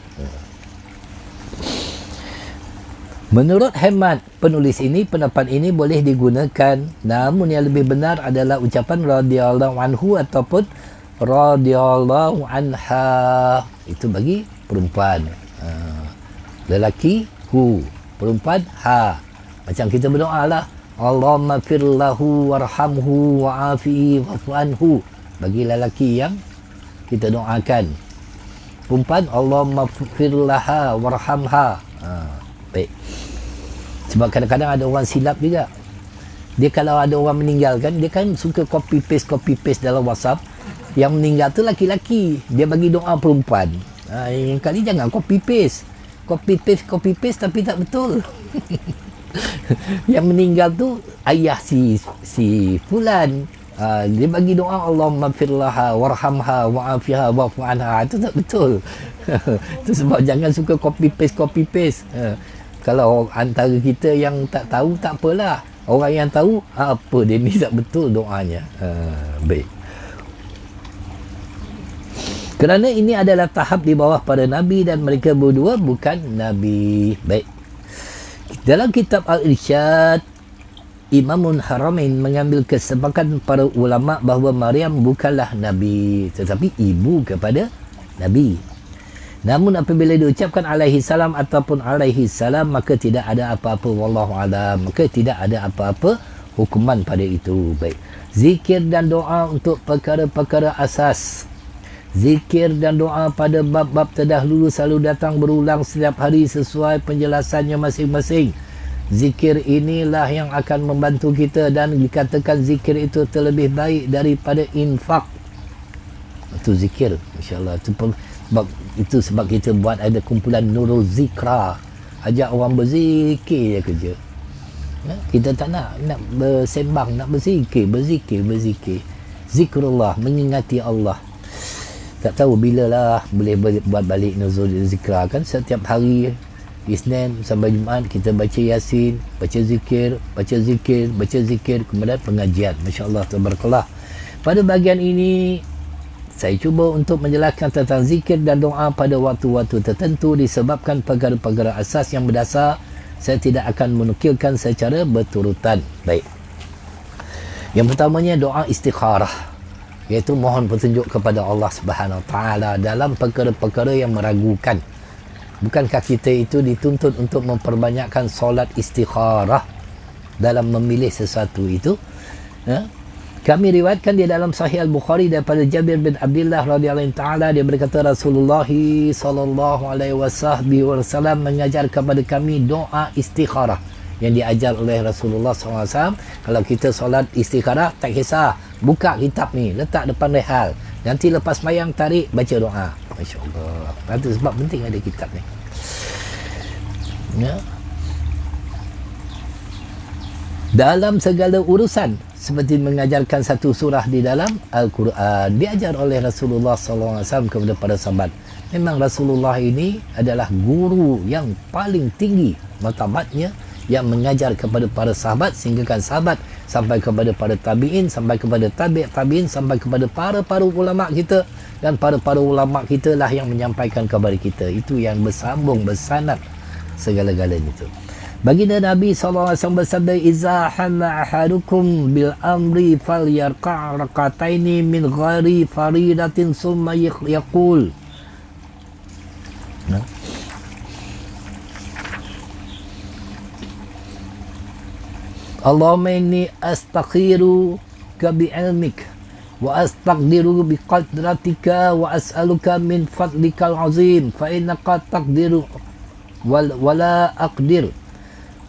Menurut hemat penulis ini, pendapat ini boleh digunakan, namun yang lebih benar adalah ucapan radhiyallahu anhu ataupun radhiyallahu anha. Itu bagi perempuan. Lelaki hu, perempuan ha. Macam kita berdoa lah, Allahumma firlahu warhamhu wa'afihi wa'fu anhu. Bagi lelaki yang kita doakan. Perempuan Allahumma firlaha warhamha. Baik. Sebab kadang-kadang ada orang silap juga. Dia kalau ada orang meninggal kan, dia kan suka copy paste dalam WhatsApp. Yang meninggal tu laki-laki, dia bagi doa perempuan. Yang kali jangan copy paste tapi tak betul. Yang meninggal tu ayah si fulan, dia bagi doa Allahumma firlaha warhamha wa'afiha wa'fu anha. Itu tak betul. Itu sebab jangan suka copy paste. Kalau antara kita yang tak tahu, tak apalah. Orang yang tahu, apa dia ni tak betul doanya. Baik. Kerana ini adalah tahap di bawah para Nabi dan mereka berdua bukan Nabi. Baik. Dalam kitab Al-Irsyad, Imamul Haramain mengambil kesepakatan para ulama bahawa Maryam bukanlah Nabi, tetapi ibu kepada Nabi. Namun apabila diucapkan alaihi salam ataupun alaihi salam, maka tidak ada apa-apa, wallahu alam, maka tidak ada apa-apa hukuman pada itu. Baik. Zikir dan doa untuk perkara-perkara asas. Zikir dan doa pada bab-bab terdahulu selalu datang berulang setiap hari sesuai penjelasannya masing-masing. Zikir inilah yang akan membantu kita dan dikatakan zikir itu terlebih baik daripada infak. Itu zikir, insya-Allah. Itu sebab kita buat ada kumpulan Nurul Zikra. Ajak orang berzikir je kerja. Kita tak nak bersembang, nak berzikir. Zikrullah, mengingati Allah. Tak tahu bila lah boleh buat balik Nuzul Zikra kan. Setiap hari Isnin sampai Jumaat kita baca Yasin, baca zikir, kemudian pengajian. Masya-Allah, tabarakallah. Pada bahagian ini saya cuba untuk menjelaskan tentang zikir dan doa pada waktu-waktu tertentu disebabkan perkara-perkara asas yang berdasar. Saya tidak akan menukilkan secara berturutan. Baik. Yang pertamanya doa istikharah, iaitu mohon petunjuk kepada Allah Subhanahu Wa Taala dalam perkara-perkara yang meragukan. Bukankah kita itu dituntut untuk memperbanyakkan solat istikharah dalam memilih sesuatu itu? Kami riwayatkan di dalam Sahih Al-Bukhari daripada Jabir bin Abdullah radhiyallahu taala, dia berkata Rasulullah sallallahu alaihi wasallam mengajar kepada kami doa istikharah yang diajar oleh Rasulullah SAW. Kalau kita solat istikharah, tak kisah, buka kitab ni, letak depan rehal, nanti lepas mayang tarik, baca doa. Masya Allah. Itu sebab penting ada kitab ni. Ya. Dalam segala urusan, seperti mengajarkan satu surah di dalam Al-Quran, diajar oleh Rasulullah SAW kepada para sahabat. Memang Rasulullah ini adalah guru yang paling tinggi martabatnya, yang mengajar kepada para sahabat sehinggakan sahabat sampai kepada para tabi'in, sampai kepada tabi'in, sampai kepada para ulama kita, dan para ulama kita lah yang menyampaikan kepada kita. Itu yang bersambung, bersanad segala-galanya itu. Baginda Nabi SAW bersabda, "Iza hanna ahadukum bil amri falyarqa' rak'ataini min ghairi faridatin summa yaqul." Allahumma inni astakhiruka bi'ilmik wa astaqdiru biqadratika wa as'aluka min fadlikal azim fa innaka taqdiru wala aqdir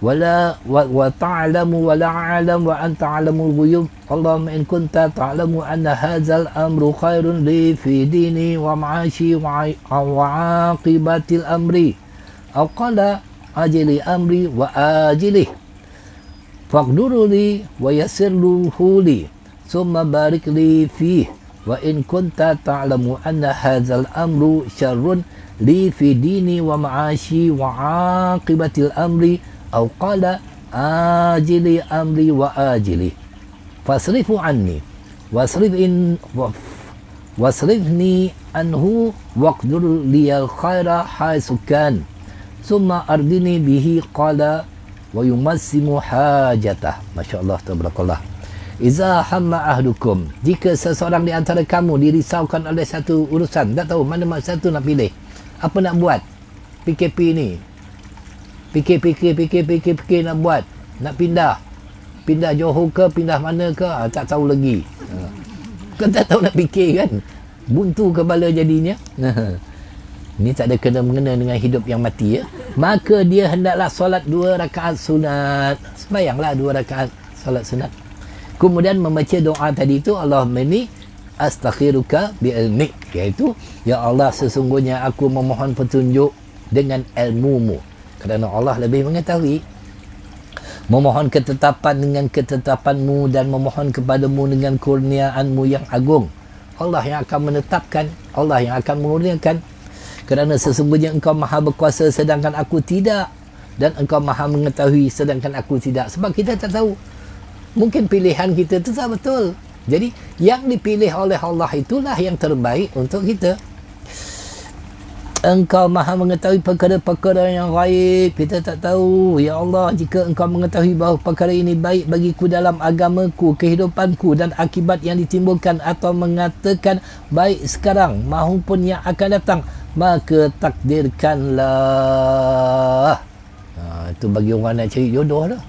wa ta'lamu wa la a'lam wa anta 'alamul ghuyub. Allahumma in kunta ta'lamu anna hadzal amru khairun li fi dini wa ma'ashi wa 'aqibatil amri aw qala ajili amri wa ajilih faqduru li wa yassirhu li summa barik li fihi wa in kunta ta'lamu anna hadzal amru syarrun li fi dini wa ma'ashi wa 'aqibatil amri aw qala ajili amri wa ajili fasrifu anni wasrifni anhu waqdur liyal khaira haitsu kan summa ardini bihi qala wa yumassimu hajatah. Masya-Allah, tabarakallah. Iza hamma ahdukum, jika seseorang di antara kamu dirisaukan oleh satu urusan, tak tahu mana satu nak pilih, apa nak buat PKP ni, fikir nak buat, nak pindah Johor ke, pindah mana ke, tak tahu lagi. Kan tak tahu nak fikir kan, buntu kepala jadinya. Ini tak ada kena-mengena dengan hidup yang mati ya. Maka dia hendaklah solat 2 rakaat sunat. Sembayanglah 2 rakaat solat sunat. Kemudian membaca doa tadi itu, Allahumma inni astakhiruka bi ilmik, iaitu ya Allah, sesungguhnya aku memohon petunjuk dengan ilmu-Mu, kerana Allah lebih mengetahui. Memohon ketetapan dengan ketetapan-Mu dan memohon kepadamu dengan kurniaan-Mu yang agung. Allah yang akan menetapkan, Allah yang akan mengurniakan. Kerana sesungguhnya Engkau maha berkuasa sedangkan aku tidak, dan Engkau maha mengetahui sedangkan aku tidak. Sebab kita tak tahu, mungkin pilihan kita itu tak betul. Jadi yang dipilih oleh Allah itulah yang terbaik untuk kita. Engkau maha mengetahui perkara-perkara yang gaib, kita tak tahu. Ya Allah, jika Engkau mengetahui bahawa perkara ini baik bagiku dalam agamaku, kehidupanku dan akibat yang ditimbulkan, atau mengatakan baik sekarang maupun yang akan datang, maka takdirkanlah. Itu bagi orang nak cari jodoh lah.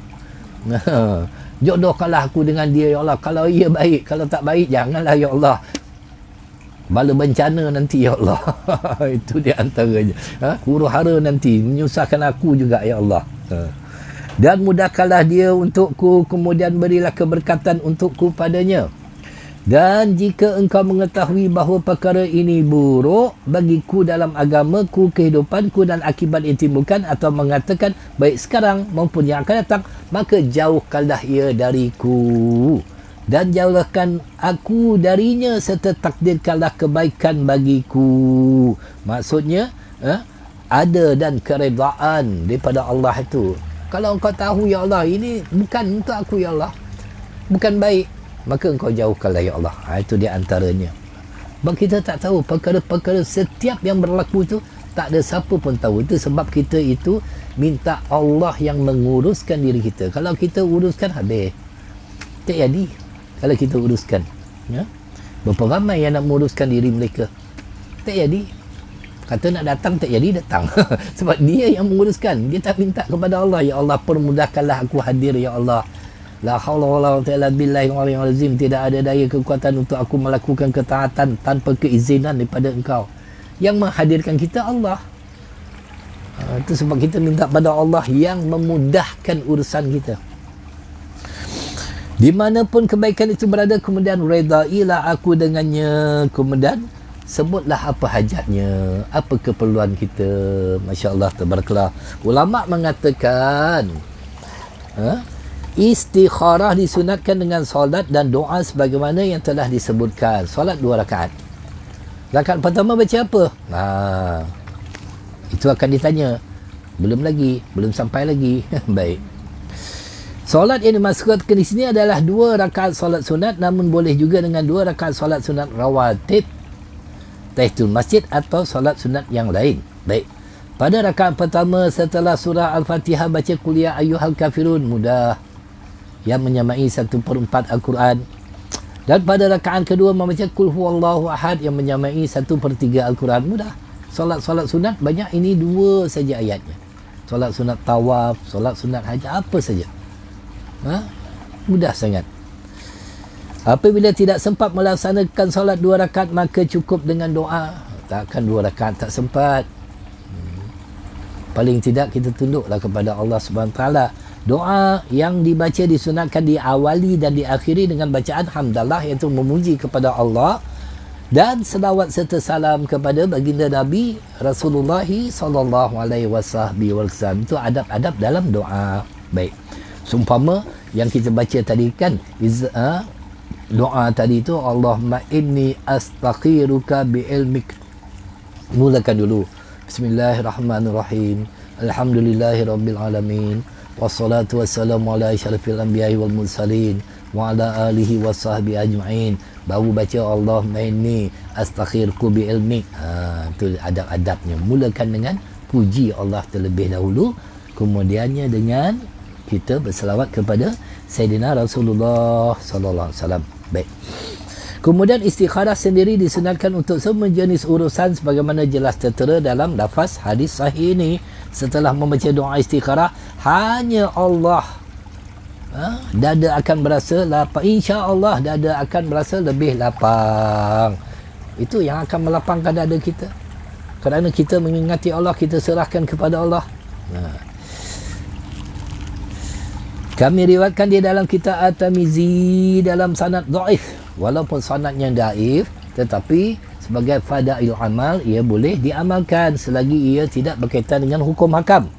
Jodohkanlah aku dengan dia ya Allah. Kalau ia baik, kalau tak baik janganlah ya Allah. Bala bencana nanti ya Allah. Itu di antaranya. Huru hara nanti menyusahkan aku juga ya Allah. Dan mudahkanlah dia untukku, kemudian berilah keberkatan untukku padanya. Dan jika engkau mengetahui bahawa perkara ini buruk bagiku dalam agamaku, kehidupanku dan akibat yang timbulkan, atau mengatakan baik sekarang maupun yang akan datang, maka jauhkanlah ia dariku dan jauhkan aku darinya, serta takdirkanlah kebaikan bagiku. Maksudnya ada dan keredaan daripada Allah itu. Kalau engkau tahu ya Allah, ini bukan untuk aku ya Allah, bukan baik, maka engkau jauhkanlah ya Allah. Itu di antaranya. Sebab kita tak tahu perkara-perkara setiap yang berlaku itu, tak ada siapa pun tahu. Itu sebab kita itu minta Allah yang menguruskan diri kita. Kalau kita uruskan, habis, tak jadi. Kalau kita uruskan, ya? Berapa ramai yang nak menguruskan diri mereka, tak jadi. Kata nak datang, tak jadi datang. Sebab dia yang menguruskan. Dia tak minta kepada Allah, ya Allah permudahkanlah aku hadir ya Allah. La haula wala quwwata illa billahi al-aliyyil azim. Tidak ada daya kekuatan untuk aku melakukan ketaatan tanpa keizinan daripada Engkau. Yang menghadirkan kita Allah. Itu sebab kita minta pada Allah yang memudahkan urusan kita. Di manapun kebaikan itu berada, kemudian redailah aku dengannya, kemudian sebutlah apa hajatnya, apa keperluan kita. Masya Allah, tabarakallah. Ulama mengatakan istikharah disunatkan dengan solat dan doa sebagaimana yang telah disebutkan. Solat 2 rakaat. Rakaat pertama baca apa? Itu akan ditanya. Belum sampai lagi. Baik. Solat yang dimaksudkan di sini adalah 2 rakaat solat sunat, namun boleh juga dengan 2 rakaat solat sunat rawatib, tahiyatul masjid, atau solat sunat yang lain. Baik. Pada rakaat pertama setelah surah Al-Fatihah baca qul ya ayyuhal kafirun, mudah, yang menyamai 1/4 Al-Quran. Dan pada rakaat kedua membaca qul huwallahu ahad, yang menyamai 1/3 Al-Quran, mudah. Solat-solat sunat banyak, ini 2 saja ayatnya. Solat sunat tawaf, solat sunat haji, apa saja. Mudah sangat. Apabila tidak sempat melaksanakan solat 2 rakaat, maka cukup dengan doa. Takkan 2 rakaat tak sempat. Paling tidak kita tunduklah kepada Allah Subhanahu Wa Taala Doa yang dibaca disunatkan diawali dan diakhiri dengan bacaan hamdalah, iaitu memuji kepada Allah, dan selawat serta salam kepada baginda Nabi Rasulullah sallallahu alaihi wasallam. Itu adab-adab dalam doa. Baik. Seumpama yang kita baca tadi kan, doa tadi tu, Allahumma inni astakhiruka bi ilmik. Mulakan dulu. Bismillahirrahmanirrahim. Alhamdulillahirabbil alamin. Wassalatu wassalamu ala asyrafil anbiya'i wal mursalin wa ala alihi wasahbihi ajma'in. Baru baca Allahumma inni astaghfiruka bi ilmik. Itu adab-adabnya. Mulakan dengan puji Allah terlebih dahulu, kemudiannya dengan kita berselawat kepada Sayyidina Rasulullah sallallahu alaihi wasallam. Baik. Kemudian istikharah sendiri disunatkan untuk semua jenis urusan sebagaimana jelas tertera dalam lafaz hadis sahih ini. Setelah membaca doa istikharah, hanya Allah, dada akan berasa lapang. InsyaAllah dada akan berasa lebih lapang. Itu yang akan melapangkan dada kita. Kerana kita mengingati Allah, kita serahkan kepada Allah. Kami riwayatkan di dalam kitab At-Tirmizi dalam sanad dhaif. Walaupun sanadnya dhaif, tetapi sebagai fadail amal, ia boleh diamalkan selagi ia tidak berkaitan dengan hukum hakam.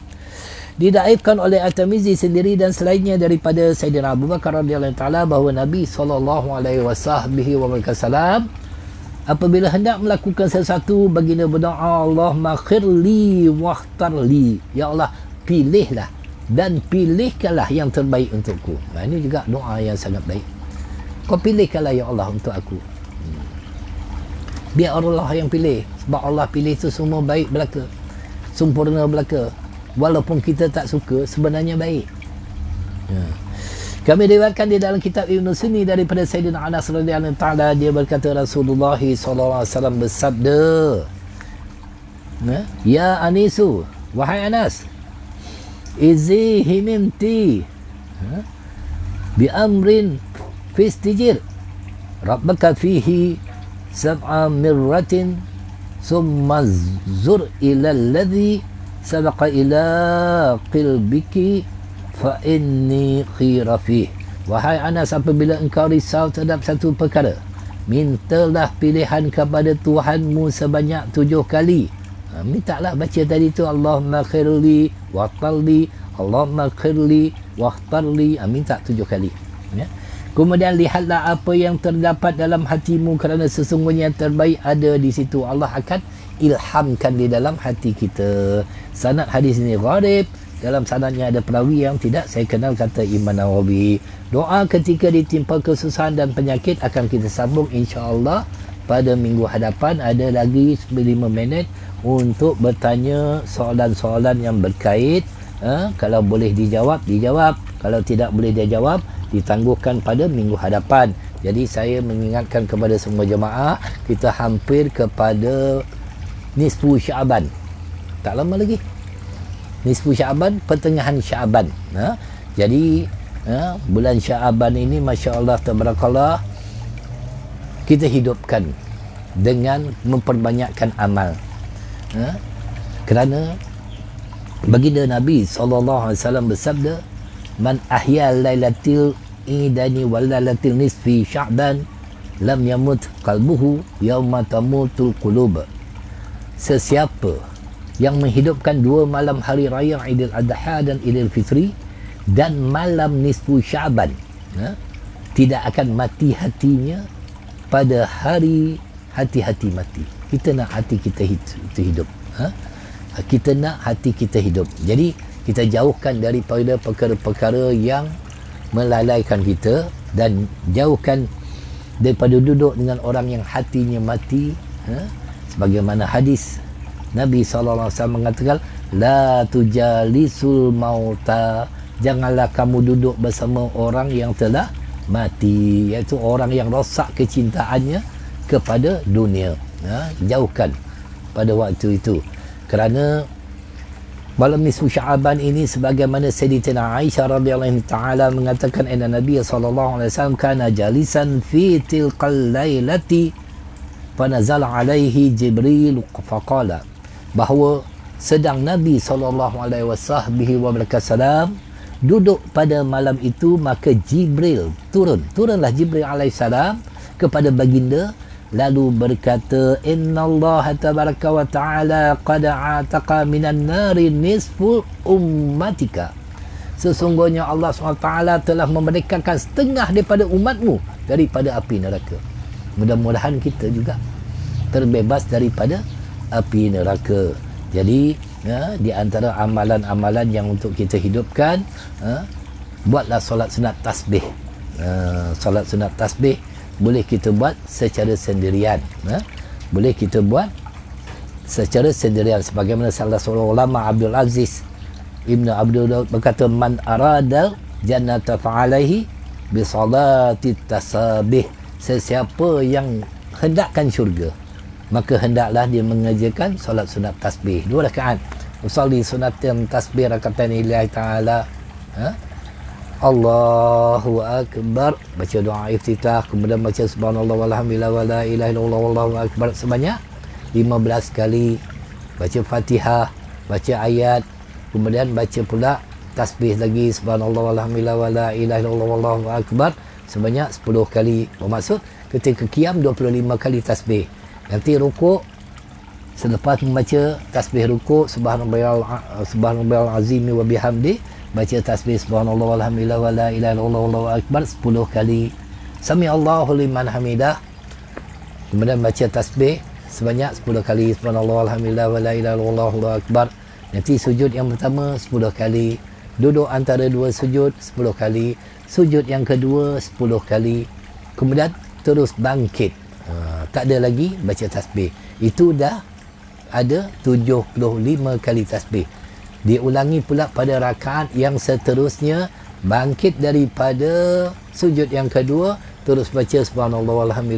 Didaifkan oleh At-Tirmizi sendiri dan selainnya daripada Sayyidina Abu Bakar radhiyallahu taala bahawa Nabi sallallahu alaihi wasallam apabila hendak melakukan sesuatu, baginda berdoa, Allahumma khirli wahtarli. Ya Allah, pilihlah dan pilihkanlah yang terbaik untukku. Ini juga doa yang sangat baik. Kau pilihkanlah ya Allah untuk aku. Biar Allah yang pilih. Sebab Allah pilih itu semua baik belaka, sempurna belaka. Walaupun kita tak suka, sebenarnya baik. Kami diriwayatkan di dalam kitab Ibn Sunni daripada Sayyidina Anas radhiyallahu taala, dia berkata Rasulullah sallallahu alaihi wasallam bersabda, ya Anisu, wahai Anas, izi himimti bi amrin fistijir rabbaka fihi sab'a mirratin summa zur ila alladhi sabaqa ila qilbiki fa inni khira fih. Wahai Anas, apabila engkau risau terhadap satu perkara, mintalah pilihan kepada Tuhanmu sebanyak 7 kali. Mintalah, baca tadi tu Allahumma khirli wahtarli, Allahumma khirli wahtarli, minta 7 kali. Kemudian lihatlah apa yang terdapat dalam hatimu, kerana sesungguhnya yang terbaik ada di situ. Allah akan ilhamkan di dalam hati kita. Sanad hadis ini gharib. Dalam sanadnya ada perawi yang tidak saya kenal, kata Imam Nawawi. Doa ketika ditimpa kesusahan dan penyakit akan kita sambung insya-Allah pada minggu hadapan. Ada lagi 5 minit untuk bertanya soalan-soalan yang berkait. Kalau boleh dijawab, dijawab. Kalau tidak boleh dijawab, ditangguhkan pada minggu hadapan. Jadi saya mengingatkan kepada semua jemaah, kita hampir kepada nisfu Syaban. Tak lama lagi. Nisfu Syaban, pertengahan Syaban. Jadi bulan Syaban ini masya-Allah tabarakallah kita hidupkan dengan memperbanyakkan amal. Kerana baginda Nabi sallallahu alaihi wasallam bersabda, man ahya lailatil idani wal lailatil nisfi Sya'ban lam yamut qalbuhu yauma tamutul qulub. Sesiapa yang menghidupkan 2 malam hari raya Idul Adha dan Idul Fitri dan malam nisfu Sya'ban, tidak akan mati hatinya pada hari hati-hati mati. Kita nak hati kita hidup. Kita nak hati kita hidup. Jadi kita jauhkan daripada perkara-perkara yang melalaikan kita, dan jauhkan daripada duduk dengan orang yang hatinya mati. Sebagaimana hadis Nabi SAW mengatakan, la tujalisul mauta, janganlah kamu duduk bersama orang yang telah mati, iaitu orang yang rosak kecintaannya kepada dunia. Jauhkan pada waktu itu. Kerana malam nisfu Sya'ban ini, sebagaimana Sayyidatina Aisyah radhiyallahu taala mengatakan, anna Nabi sallallahu alaihi wasallam kana jalisan fi tilqal lailati fa nazala alaihi Jibril faqala, bahawa sedang Nabi sallallahu alaihi wasallam duduk pada malam itu, maka Jibril turunlah Jibril alaihissalam kepada baginda, lalu berkata, innallaha tabaraka wa ta'ala qad ataqa minan nari nisfu ummatika, sesungguhnya Allah SWT telah memerdekakan setengah daripada umatmu daripada api neraka. Mudah-mudahan kita juga terbebas daripada api neraka. Jadi di antara amalan-amalan yang untuk kita hidupkan, buatlah solat sunat tasbih. Solat sunat tasbih boleh kita buat secara sendirian, boleh kita buat secara sendirian, sebagaimana salah seorang ulama Abdul Aziz Ibn Abdul Daud berkata, man aradal jannata fa'alaihi bi salati tasbih, sesiapa yang hendakkan syurga, maka hendaklah dia mengerjakan solat sunat tasbih 2 rakaat. Usalli sunatan tasbih rakatan lillahi ta'ala, Allahu Akbar, baca doa iftitah, kemudian baca subhanallah walhamdulillah wala ilaha illallah wallahu akbar sebanyak 15 kali, baca Fatihah, baca ayat, kemudian baca pula tasbih lagi, subhanallah walhamdulillah wala ilaha illallah wallahu akbar sebanyak 10 kali. Bermaksud ketika qiyam 25 kali tasbih. Nanti rukuk, selepas membaca tasbih rukuk, subhanallah azimi wa bihamdi, baca tasbih subhanallah walhamdulillah wala ilaha illallah wallahu akbar 10 kali. Sami Allahu liman hamidah, kemudian baca tasbih sebanyak 10 kali, subhanallah walhamdulillah wala ilaha illallah wallahu akbar. Nanti sujud yang pertama 10 kali, duduk antara 2 sujud 10 kali, sujud yang kedua 10 kali, kemudian terus bangkit. Tak ada lagi baca tasbih. Itu dah ada 75 kali tasbih. Diulangi pula pada rakaat yang seterusnya, bangkit daripada sujud yang kedua, terus baca subhanallah walhamdulillah